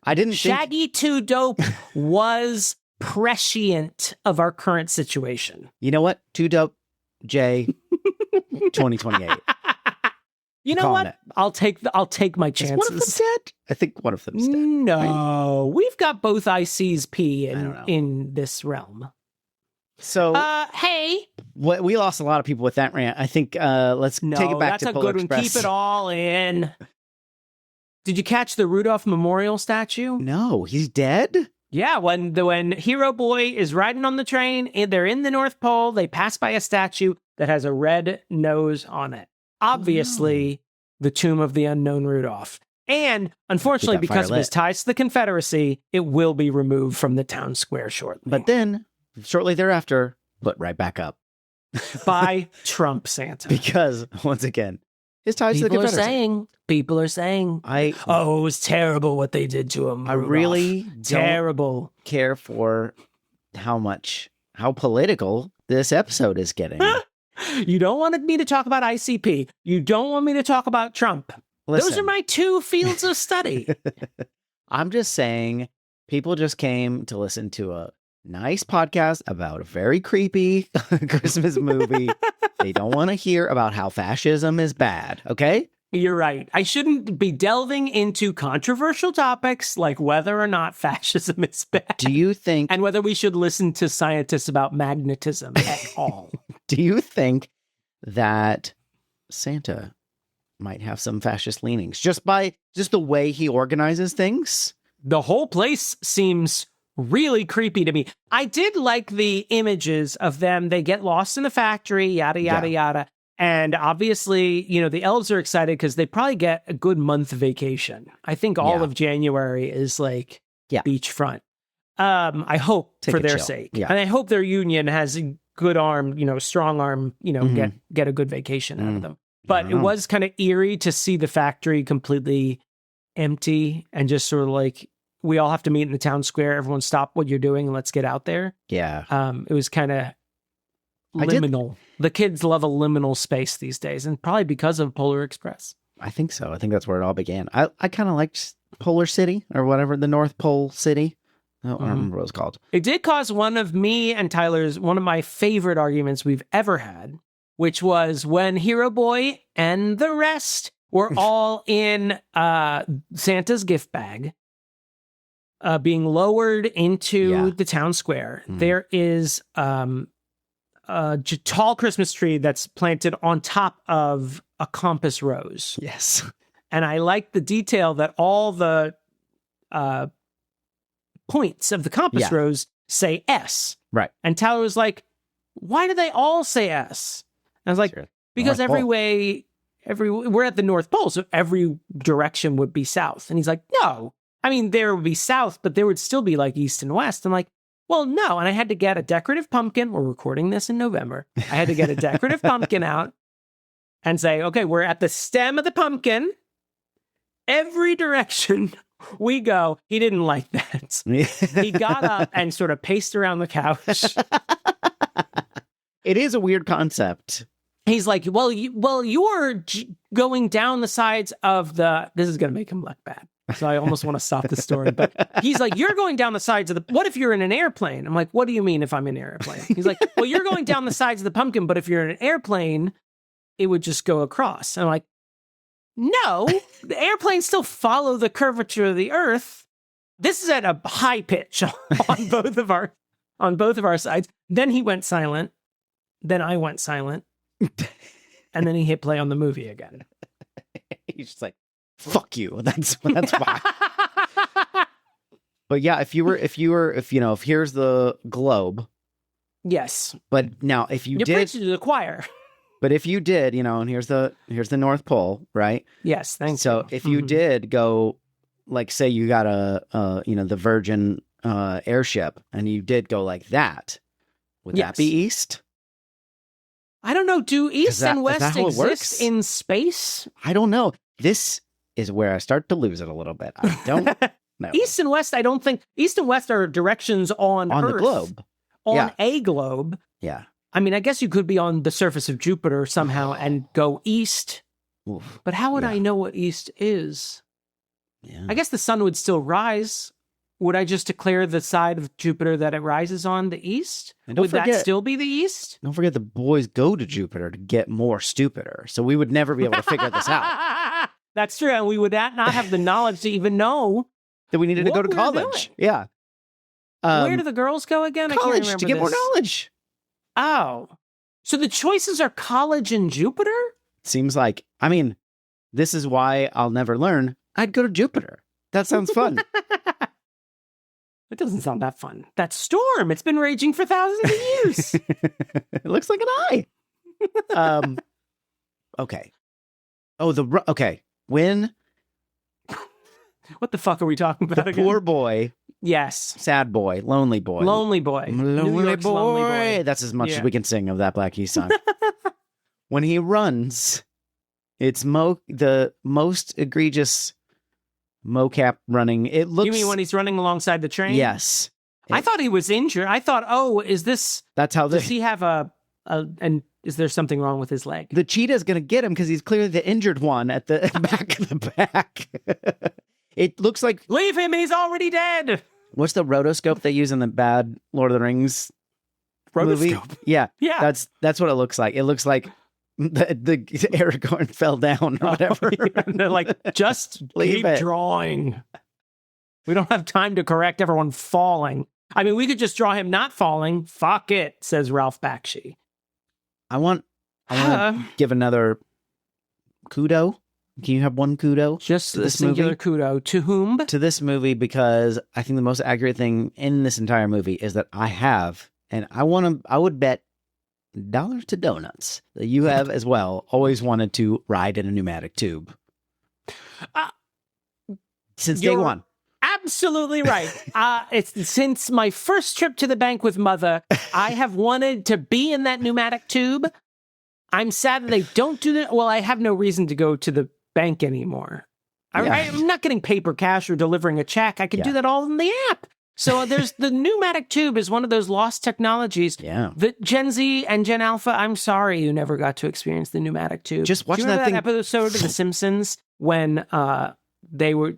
I didn't Shaggy think... Too Dope was prescient of our current situation. You know what? Too Dope, J, 2028. You know what? I'll take my chances. Is one of them dead? I think one of them's dead. No, right? We've got both ICs P in this realm. So, hey, we lost a lot of people with that rant. I think let's take it back to Polar Express. That's a good one. Keep it all in. Did you catch the Rudolph Memorial statue? No, he's dead? Yeah, when Hero Boy is riding on the train, and they're in the North Pole, they pass by a statue that has a red nose on it. Obviously, the tomb of the unknown Rudolph. And unfortunately, because of his ties to the Confederacy, it will be removed from the town square shortly. But then, shortly thereafter, put right back up. By Trump Santa. Because, once again, his ties to the Confederacy. People are saying, it was terrible what they did to him. I really terrible. don't care for how political this episode is getting. You don't want me to talk about ICP. You don't want me to talk about Trump. Listen. Those are my two fields of study. I'm just saying, people just came to listen to a nice podcast about a very creepy Christmas movie. They don't want to hear about how fascism is bad, okay? You're right. I shouldn't be delving into controversial topics like whether or not fascism is bad. Do you think... And whether we should listen to scientists about magnetism at all. Do you think that Santa might have some fascist leanings just by the way he organizes things? The whole place seems really creepy to me. I did like the images of them. They get lost in the factory, yada, yada, yada. And obviously, the elves are excited because they probably get a good month vacation. I think all of January is like beachfront. I hope for their sake. Yeah. And I hope their union has a good arm, strong arm, get a good vacation out of them. But it was kind of eerie to see the factory completely empty and just sort of like, we all have to meet in the town square. Everyone stop what you're doing and let's get out there. Yeah. It was kind of liminal. The kids love a liminal space these days, and probably because of Polar Express. I think so. I think that's where it all began. I kind of liked Polar City or whatever, the North Pole City. I don't remember what it was called. It did cause one of my favorite arguments we've ever had, which was when Hero Boy and the rest were all in Santa's gift bag, being lowered into the town square. There is a tall Christmas tree that's planted on top of a compass rose. Yes. And I like the detail that all the points of the compass rose say S. Right. And Tyler was like, why do they all say S? And I was like, because we're at the North Pole, so every direction would be south. And he's like, no. I mean, there would be south, but there would still be like east and west. I'm like, well, no. And I had to get a decorative pumpkin. We're recording this in November. I had to get a decorative pumpkin out and say, okay, we're at the stem of the pumpkin. Every direction we go. He didn't like that. He got up and sort of paced around the couch. It is a weird concept. He's like, you're going down the sides of the... This is going to make him look bad. So I almost want to stop the story. But he's like, you're going down the sides of the... What if you're in an airplane? I'm like, what do you mean if I'm in an airplane? He's like, well, you're going down the sides of the pumpkin, but if you're in an airplane, it would just go across. And I'm like, no, the airplanes still follow the curvature of the Earth. This is at a high pitch on both of our sides. Then he went silent. Then I went silent. And then he hit play on the movie again. He's just like, fuck you. That's why. But yeah, if here's the globe. Yes. But now if you're preaching to the choir. But if you did, and here's the North Pole, right? Yes, thanks. So if you did go, like, say you got the Virgin airship, and you did go like that, would that be east? I don't know. Do east and west exist in space? I don't know. This is where I start to lose it a little bit. I don't know. East and west, I don't think. East and west are directions on Earth, the globe. On a globe. Yeah. I mean, I guess you could be on the surface of Jupiter somehow and go east. Oof. But how would I know what east is? Yeah. I guess the sun would still rise. Would I just declare the side of Jupiter that it rises on the east? Would that still be the east? Don't forget the boys go to Jupiter to get more stupider. So we would never be able to figure this out. That's true. And we would not have the knowledge to even know that we needed to go to college. Yeah. Where do the girls go again? College, I can't remember to get more knowledge. Oh. So the choices are college and Jupiter? Seems like, I mean, this is why I'll never learn. I'd go to Jupiter. That sounds fun. It doesn't sound that fun. That storm, it's been raging for thousands of years. It looks like an eye. Okay. Okay. When... What the fuck are we talking about again? Poor boy. Yes. Sad boy. Lonely boy. Lonely boy. Lonely boy. That's as much as we can sing of that Black Keys song. When he runs It's the most egregious mocap running. It looks. You mean when he's running alongside the train? Yes. I thought he was injured. I thought, is this? That's how does he have and is there something wrong with his leg? The cheetah's going to get him because he's clearly the injured one at the back of the back. It looks like... Leave him, he's already dead! What's the rotoscope they use in the bad Lord of the Rings movie? Rotoscope? Yeah. That's what it looks like. It looks like the Aragorn fell down or whatever. Yeah. They're like, just keep drawing. We don't have time to correct everyone falling. I mean, we could just draw him not falling. Fuck it, says Ralph Bakshi. I want to give another kudo. Can you have one kudo? Just the singular kudo. To whom? To this movie, because I think the most accurate thing in this entire movie is that I would bet dollars to donuts that you have as well always wanted to ride in a pneumatic tube. Since day one. Absolutely right. It's since my first trip to the bank with Mother, I have wanted to be in that pneumatic tube. I'm sad that they don't do that. Well, I have no reason to go to the bank anymore. I'm not getting paper cash or delivering a check. I can do that all in the app. So there's the pneumatic tube is one of those lost technologies. Yeah. That Gen Z and Gen Alpha, I'm sorry you never got to experience the pneumatic tube. Just watching that thing. Episode of The Simpsons when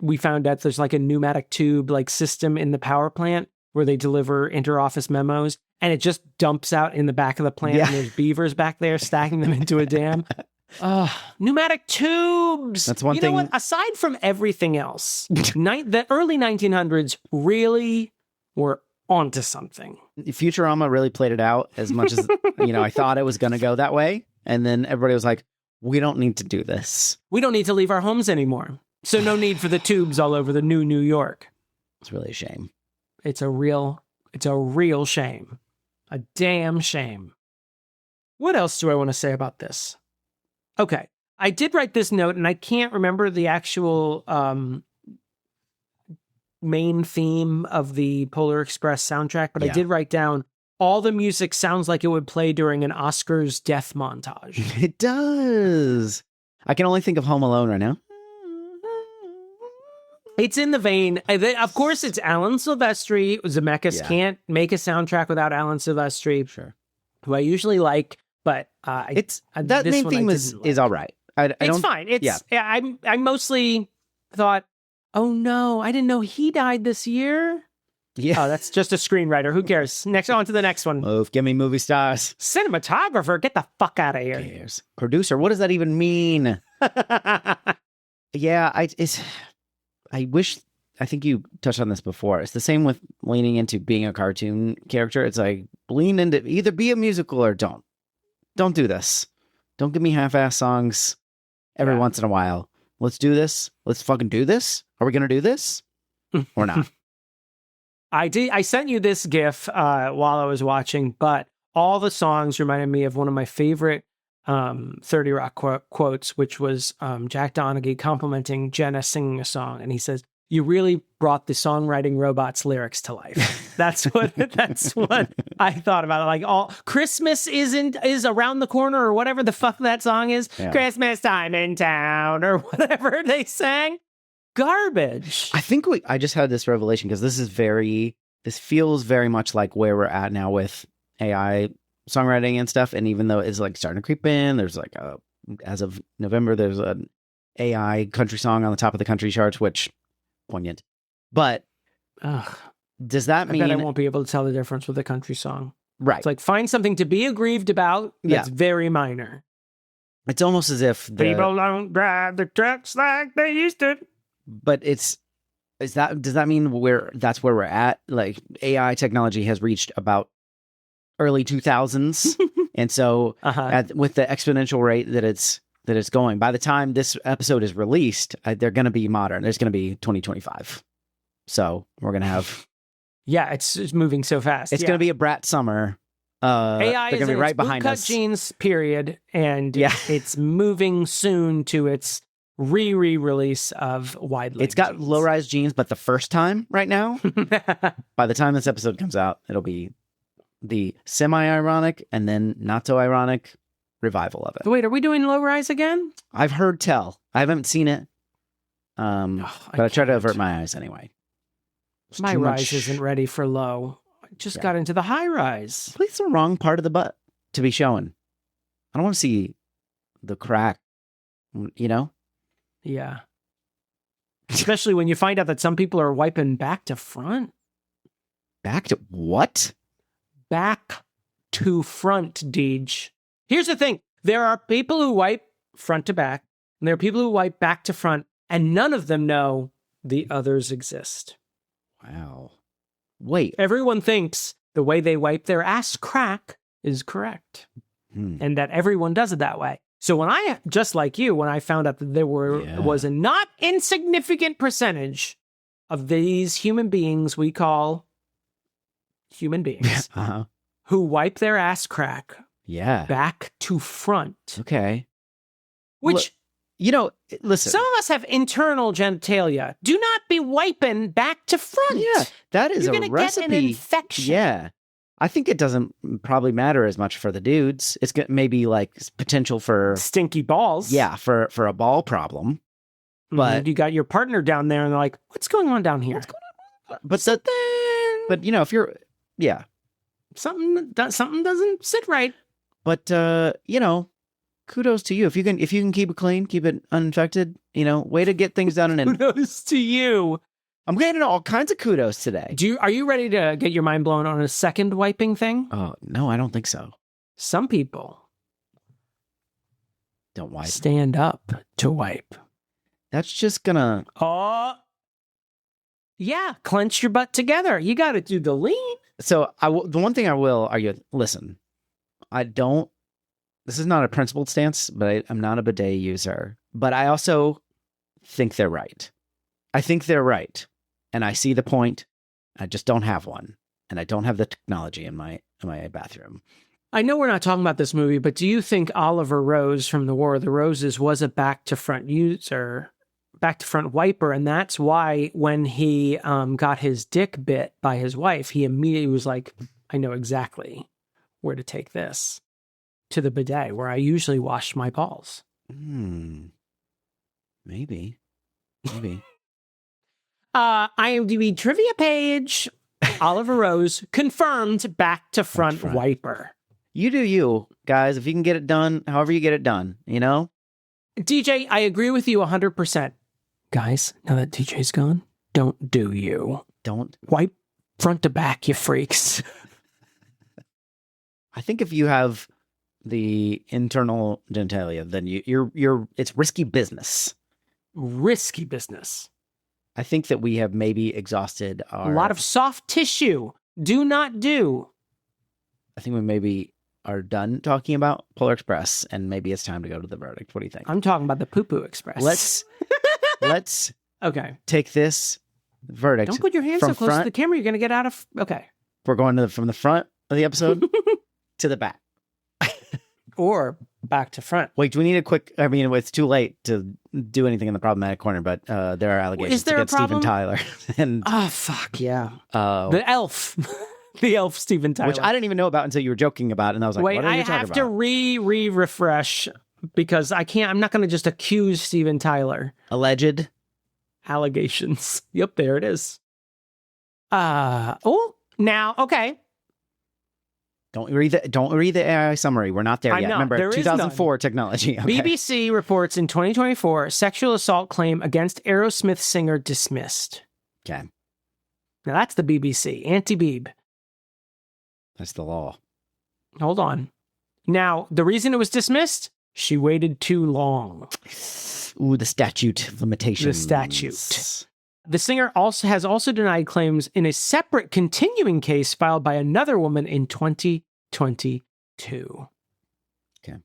we found out there's like a pneumatic tube like system in the power plant where they deliver interoffice memos, and it just dumps out in the back of the plant, and there's beavers back there stacking them into a dam. Pneumatic tubes. That's one thing. You know what? Aside from everything else, the early 1900s really were onto something. Futurama really played it out as much as I thought it was going to go that way, and then everybody was like, "We don't need to do this. We don't need to leave our homes anymore." So no need for the tubes all over the New York. It's really a shame. It's a real shame. A damn shame. What else do I want to say about this? Okay. I did write this note, and I can't remember the actual main theme of the Polar Express soundtrack, but I did write down all the music sounds like it would play during an Oscars death montage. It does. I can only think of Home Alone right now. It's in the vein. Of course, it's Alan Silvestri. Zemeckis can't make a soundtrack without Alan Silvestri. Sure. Who I usually like, but that main theme is all right. It's fine. I mostly thought, oh no, I didn't know he died this year. Yeah. Oh, that's just a screenwriter. Who cares? On to the next one. Give me movie stars. Cinematographer, get the fuck out of here. Who cares? Producer, what does that even mean? Yeah, I think you touched on this before. It's the same with leaning into being a cartoon character. It's like, lean into either be a musical or don't. Don't do this. Don't give me half-ass songs every once in a while. Let's do this. Let's fucking do this. Are we going to do this? Or not? I sent you this GIF while I was watching, but all the songs reminded me of one of my favorite 30 Rock quotes, which was Jack Donaghy complimenting Jenna singing a song, and he says, "You really brought the songwriting robot's lyrics to life." That's what I thought about it. Like, all Christmas is around the corner, or whatever the fuck that song is. Yeah. Christmas time in town, or whatever they sang. Garbage. I think I just had this revelation because this feels very much like where we're at now with AI songwriting and stuff. And even though it's like starting to creep in, there's like as of November, there's an AI country song on the top of the country charts, which poignant. But does that mean I bet I won't be able to tell the difference with a country song? Right. It's like, find something to be aggrieved about that's very minor. It's almost as if people don't drive the trucks like they used to. But does that mean that's where we're at? Like, AI technology has reached about early 2000s, and so with the exponential rate that it's going, by the time this episode is released, they're going to be modern. There's going to be 2025, so we're going to have it's moving so fast. It's going to be a brat summer. AI they're going to be right behind us. us. Jeans, period, and it's moving soon to its re-release of wide leg. It's got jeans. low-rise jeans, but the first time right now, by the time this episode comes out, it'll be the semi-ironic and then not so ironic revival of it. Wait, are we doing Low Rise again? I've heard tell. I haven't seen it. But I try to avert my eyes anyway. My Rise isn't ready for Low. I just got into the High Rise. It's the wrong part of the butt to be showing. I don't want to see the crack, you know? Yeah. Especially when you find out that some people are wiping back to front. Back to what? Back to front, Deej. Here's the thing. There are people who wipe front to back, and there are people who wipe back to front, and none of them know the others exist. Wow. Wait. Everyone thinks the way they wipe their ass crack is correct, and that everyone does it that way. So when I, just like you, when I found out that there was a not insignificant percentage of these human beings we call human beings who wipe their ass crack back to front. Okay. Which, listen. some of us have internal genitalia. Do not be wiping back to front. Yeah, that is You're a gonna recipe. get an infection. Yeah. I think it doesn't probably matter as much for the dudes. It's maybe like potential for stinky balls. Yeah, for a ball problem. But you got your partner down there, and they're like, "What's going on down here?" But if you're something doesn't sit right. But kudos to you if you can keep it clean, keep it uninfected. Way to get things done. And kudos to you. I'm getting all kinds of kudos today. Are you ready to get your mind blown on a second wiping thing? Oh, no, I don't think so. Some people don't wipe. Stand up to wipe. That's just gonna... Yeah, clench your butt together. You got to do the lean. So the one thing I will argue, listen, this is not a principled stance, but I'm not a bidet user. But I also think they're right. I think they're right. And I see the point. I just don't have one. And I don't have the technology in my bathroom. I know we're not talking about this movie, but do you think Oliver Rose from the War of the Roses was a back to front wiper? And that's why when he got his dick bit by his wife, he immediately was like, I know exactly where to take this to the bidet where I usually wash my balls. Maybe. IMDb trivia page. Oliver Rose confirmed back to front wiper. You do you, guys. If you can get it done, however you get it done, DJ, I agree with you 100%. Guys, now that DJ's gone, don't do you. Don't wipe front to back, you freaks. I think if you have the internal genitalia, then it's risky business. Risky business. I think that we have maybe exhausted a lot of soft tissue. Do not do. I think we maybe are done talking about Polar Express, and maybe it's time to go to the verdict. What do you think? I'm talking about the Poo Poo Express. Let's take this verdict. Don't put your hands so close to the camera. You're going to get out of... Okay. We're going from the front of the episode to the back. Or back to front. Wait, do we need a quick... I mean, it's too late to do anything in the problematic corner, but there are allegations against Steven Tyler. And fuck, yeah. The elf. The elf Steven Tyler. Which I didn't even know about until you were joking about it, and I was like, what are you talking about? I have to refresh because I'm not going to just accuse Steven Tyler. Alleged? Allegations. Yep, there it is. Now, okay. Don't read the AI summary. We're not there yet. Remember, 2004 technology. Okay. BBC reports in 2024 sexual assault claim against Aerosmith singer dismissed. Okay. Now that's the BBC. Anti-Beeb. That's the law. Hold on. Now, the reason it was dismissed, she waited too long. Ooh, the statute of limitations. The statute. The singer has also denied claims in a separate continuing case filed by another woman in 2022. Okay.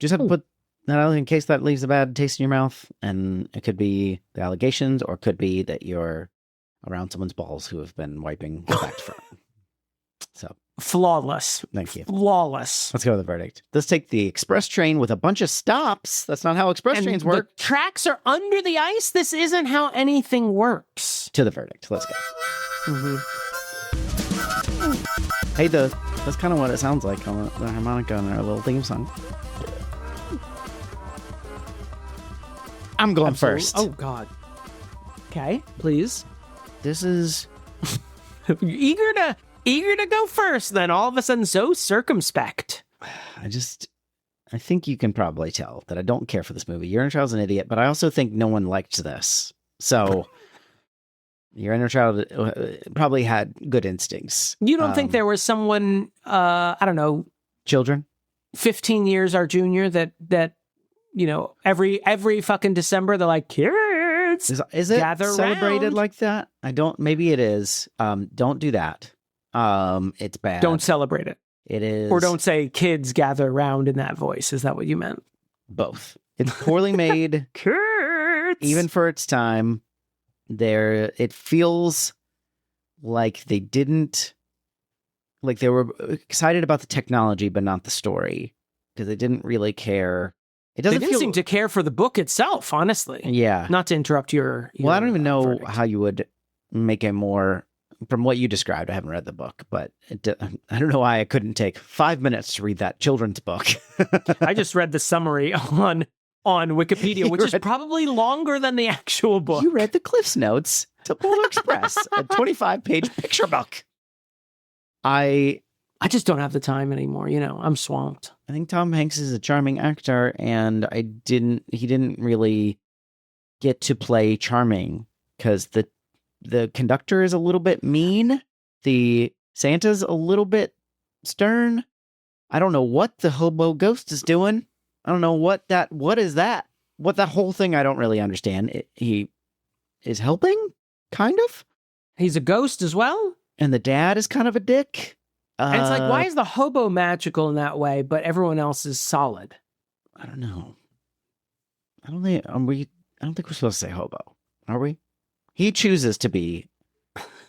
Just have to put that out in case that leaves a bad taste in your mouth. And it could be the allegations, or it could be that you're around someone's balls who have been wiping back to front. So flawless. Thank you. Flawless. Let's go to the verdict. Let's take the express train with a bunch of stops. That's not how express trains work. The tracks are under the ice. This isn't how anything works. To the verdict. Let's go. Mm-hmm. Hey, that's kind of what it sounds like on the harmonica in our little theme song. I'm going first. Oh, God. Okay, please. This is... eager to go first, then all of a sudden so circumspect. I think you can probably tell that I don't care for this movie. Your Inner Child's an idiot, but I also think no one liked this. So your inner child probably had good instincts. You don't think there was someone, I don't know, children, 15 years our junior that every fucking December they're like, kids, is it gather celebrated round. like that? Maybe it is. Don't do that. It's bad. Don't celebrate it. It is. Or don't say kids gather around in that voice. Is that what you meant? Both. It's poorly made. Kids. Even for its time. It feels like they were excited about the technology, but not the story. Because they didn't really care. They didn't seem to care for the book itself, honestly. Yeah. Not to interrupt your well, I don't even know verdict. how you would make a more... From what you described, I haven't read the book, but I don't know why I couldn't take 5 minutes to read that children's book. I just read the summary on Wikipedia, which is probably longer than the actual book. You read the Cliff's Notes to Polar Express, a 25-page picture book. I just don't have the time anymore. I'm swamped. I think Tom Hanks is a charming actor, and he didn't really get to play charming because the conductor is a little bit mean. The Santa's a little bit stern. I don't know what the hobo ghost is doing. I don't know what is that? What that whole thing I don't really understand. He is helping, kind of. He's a ghost as well. And the dad is kind of a dick. And it's like, why is the hobo magical in that way, but everyone else is solid? I don't know. I don't think we're supposed to say hobo, are we? He chooses to be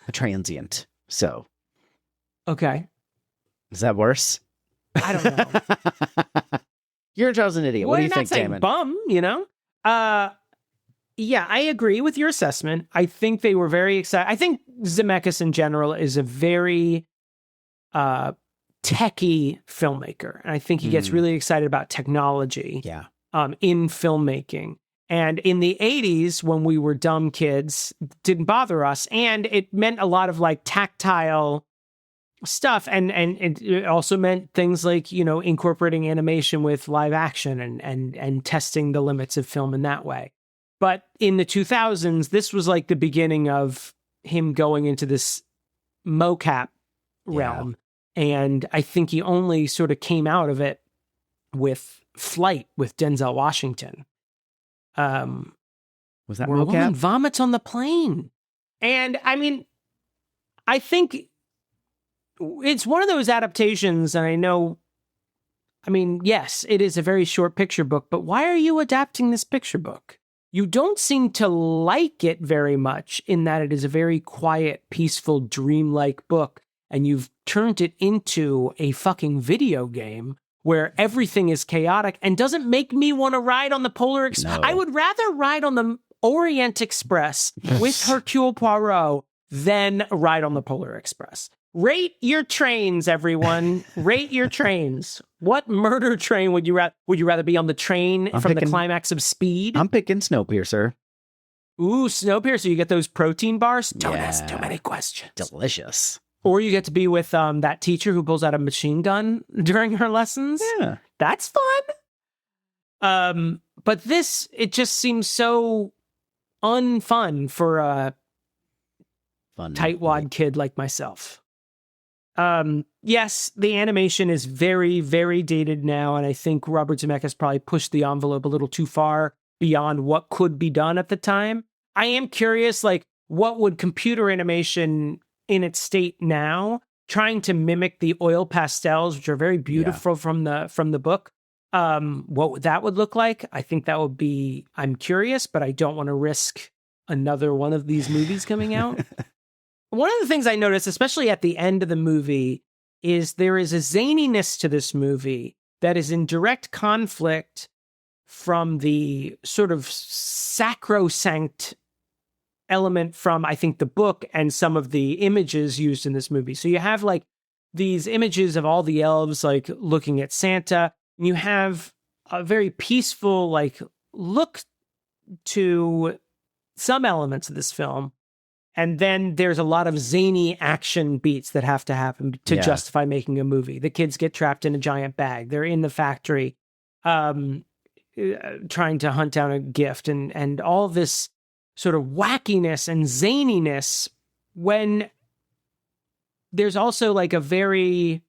a transient. So, okay, is that worse? I don't know. You're a child's an idiot. What do you think, Damon? Bum, yeah, I agree with your assessment. I think they were very excited. I think Zemeckis in general is a very techie filmmaker, and I think he gets really excited about technology. Yeah. In filmmaking. And in the 80s, when we were dumb kids, didn't bother us. And it meant a lot of like tactile stuff. And it also meant things like, incorporating animation with live action and testing the limits of film in that way. But in the 2000s, this was like the beginning of him going into this mocap realm. And I think he only sort of came out of it with Flight with Denzel Washington. Was that where a woman mocap? vomits on the plane. And I mean, I think it's one of those adaptations, and yes, it is a very short picture book, but why are you adapting this picture book? You don't seem to like it very much in that it is a very quiet, peaceful, dreamlike book, and you've turned it into a fucking video game where everything is chaotic and doesn't make me want to ride on the Polar Express. No. I would rather ride on the Orient Express with Hercule Poirot than ride on the Polar Express. Rate your trains, everyone. Rate your trains. What murder train would you rather? Would you rather be on the train the climax of Speed? I'm picking Snowpiercer. Ooh, Snowpiercer. You get those protein bars? Don't Yeah. ask too many questions. Delicious. Or you get to be with that teacher who pulls out a machine gun during her lessons. Yeah. That's fun. But this, it just seems so unfun for a Fun. tightwad kid like myself. Yes, the animation is very, very dated now, and I think Robert Zemeckis probably pushed the envelope a little too far beyond what could be done at the time. I am curious, what would computer animation in its state now, trying to mimic the oil pastels, which are very beautiful from the book, what that would look like? I think that would be, I'm curious, but I don't want to risk another one of these movies coming out. One of the things I noticed, especially at the end of the movie, is there is a zaniness to this movie that is in direct conflict from the sort of sacrosanct element from, I think, the book and some of the images used in this movie. So you have these images of all the elves looking at Santa, and you have a very peaceful look to some elements of this film. And then there's a lot of zany action beats that have to happen to justify making a movie. The kids get trapped in a giant bag. They're in the factory trying to hunt down a gift and all this sort of wackiness and zaniness when there's also like a very...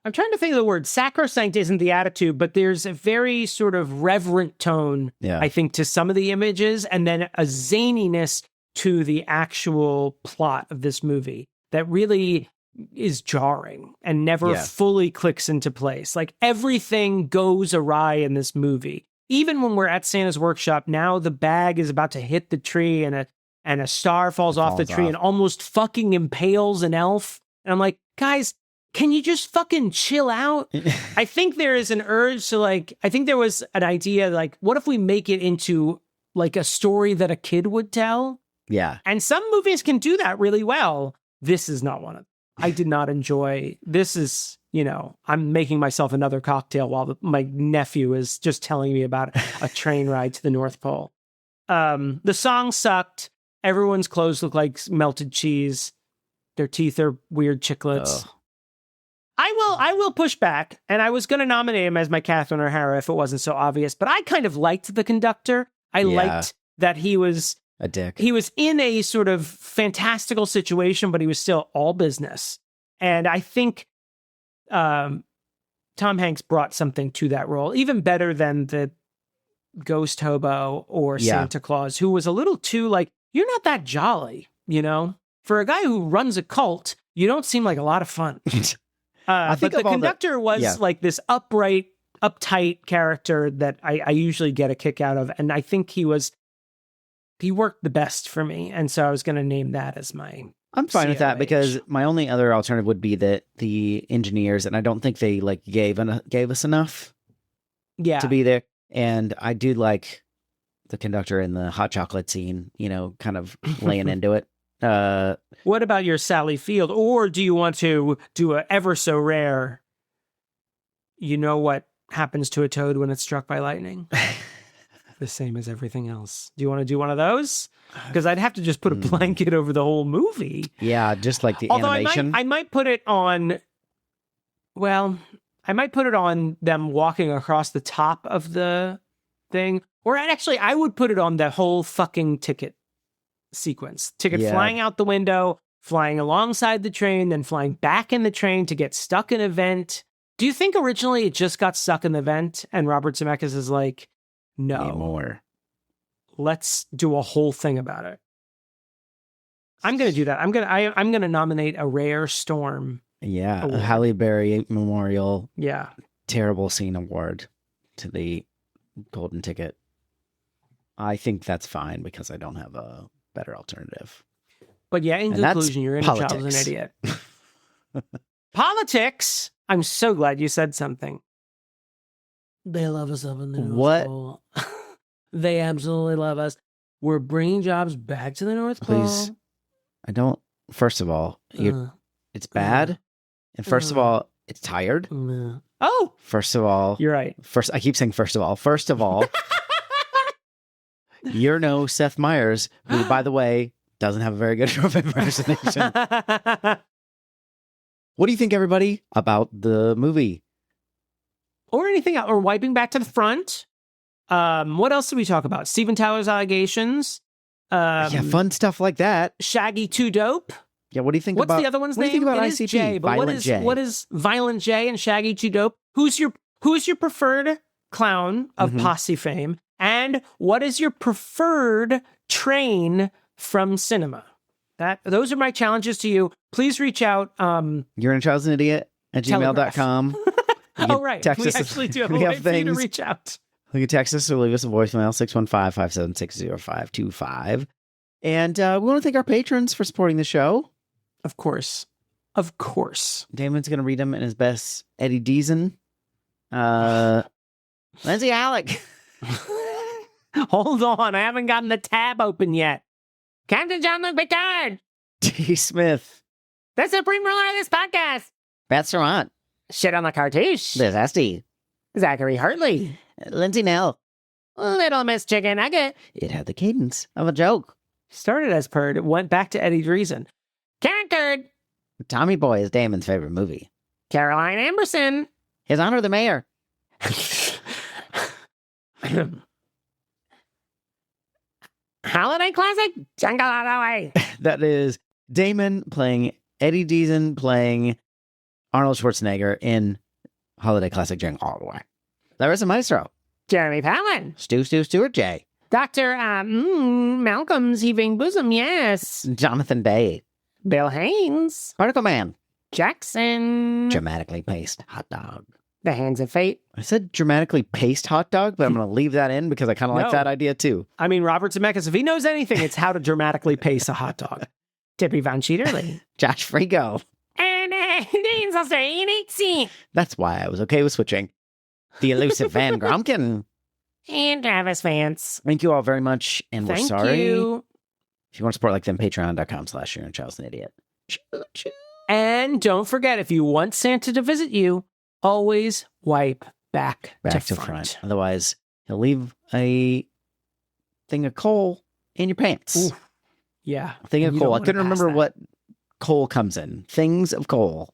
I'm trying to think of the word. Sacrosanct isn't the attitude, but there's a very sort of reverent tone, I think, to some of the images, and then a zaniness to the actual plot of this movie that really is jarring and never fully clicks into place. Like everything goes awry in this movie. Even when we're at Santa's workshop, now the bag is about to hit the tree and a star falls off the tree and almost fucking impales an elf. And I'm like, guys, can you just fucking chill out? I think there is an urge to I think there was an idea what if we make it into like a story that a kid would tell? Yeah. And some movies can do that really well. This is not one of them. I did not enjoy. This is, I'm making myself another cocktail while my nephew is just telling me about a train ride to the North Pole. The song sucked. Everyone's clothes look like melted cheese. Their teeth are weird chiclets. I will push back, and I was going to nominate him as my Catherine O'Hara if it wasn't so obvious, but I kind of liked the conductor. I liked that he was a dick. He was in a sort of fantastical situation, but he was still all business. And I think Tom Hanks brought something to that role, even better than the Ghost Hobo or Santa Claus, who was a little too you're not that jolly, For a guy who runs a cult, you don't seem like a lot of fun. I think but the conductor was like this upright, uptight character that I usually get a kick out of. And I think he worked the best for me. And so I was going to name that as my... I'm fine with that because my only other alternative would be that the engineers, and I don't think they gave us enough to be there. And I do like the conductor in the hot chocolate scene, kind of laying into it. What about your Sally Field? Or do you want to do a ever so rare, what happens to a toad when it's struck by lightning? The same as everything else. Do you want to do one of those? Because I'd have to just put a blanket over the whole movie. Yeah, just like the animation. I might put it on... Well, I might put it on them walking across the top of the thing. Or actually, I would put it on the whole fucking ticket sequence. Ticket flying out the window, flying alongside the train, then flying back in the train to get stuck in a vent. Do you think originally it just got stuck in the vent and Robert Zemeckis is like, no, more. Let's do a whole thing about it. I'm going to do that. I'm going to nominate a Rare Storm. Yeah, a Halle Berry Memorial. Yeah. Terrible Scene Award to the Golden Ticket. I think that's fine because I don't have a better alternative. But yeah, in conclusion, your inner child is an idiot. Politics. I'm so glad you said something. They love us up in the North Pole. They absolutely love us. We're bringing jobs back to the North Pole. Please. I don't. First of all, it's bad. And first of all, it's tired. Oh. First of all. You're right. I keep saying first of all. First of all. You're no Seth Meyers, who, by the way, doesn't have a very good impersonation. What do you think, everybody, about the movie? Or anything else? Or wiping back to the front? What else did we talk about? Steven Tyler's allegations? Fun stuff like that. Shaggy Too Dope? Yeah, what do you think What's the other one's name? What do you think about it ICP? Is J, but Violent J. What is Violent J and Shaggy Too Dope? Who's your preferred clown of Posse fame? And what is your preferred train from cinema? Those are my challenges to you. Please reach out. You're in a child's an idiot at gmail.com. Oh, right. We actually do have a way for you to reach out. You can text us or leave us a voicemail, 615-576-0525. And we want to thank our patrons for supporting the show. Of course. Damon's going to read them in his best Eddie Deason. Lindsay Halik. Hold on. I haven't gotten the tab open yet. Captain Jean-Luc Picard. T. Smith. The supreme ruler of this podcast. Beth Surmont. Shit on the Cartouche. The Zesty. Zachary Hartley. Lindsay Nell. Little Miss Chicken Nugget. It had the cadence of a joke. Started as Purd, it went back to Eddie's reason. Charactered. Tommy Boy is Damon's favorite movie. Caroline Amberson. His Honor the Mayor. Holiday classic, Jungle All the Way. That is Damon playing Eddie Deason playing Arnold Schwarzenegger in Holiday Classic Jungle All the Way. Larissa Maestro. Jeremy Powlen. Stu-StusStuartJ. Dr. Malcolm's Heaving Bosom, yes. Jonathan Day. Bill Haynes. Particle Man. Jackson. Dramatically paced hot dog. The Hands of Fate. I said dramatically paced hot dog, but I'm going to leave that in because I kind of like that idea too. I mean, Robert Zemeckis, if he knows anything, it's how to dramatically pace a hot dog. Tippi von Cheaterly. Josh Frigo. And Dean's also in That's why I was okay with switching. The elusive Van Gromkin. And Travis Vance. Thank you all very much, and we're Thank sorry. you. If you want to support like them, patreon.com/YourOwnChild'sAnIdiot. And don't forget, if you want Santa to visit you, always wipe back to front. Otherwise, he'll leave a thing of coal in your pants. Ooh. Yeah. A thing of You coal. don't I wanna couldn't pass remember that. what coal comes in. Things of coal.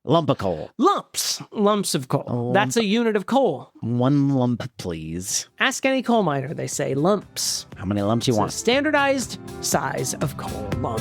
Lump of coal. Lumps of coal. That's a unit of coal. 1 lump, please. Ask any coal miner, they say lumps. How many lumps you It's a want? standardized size of coal lump.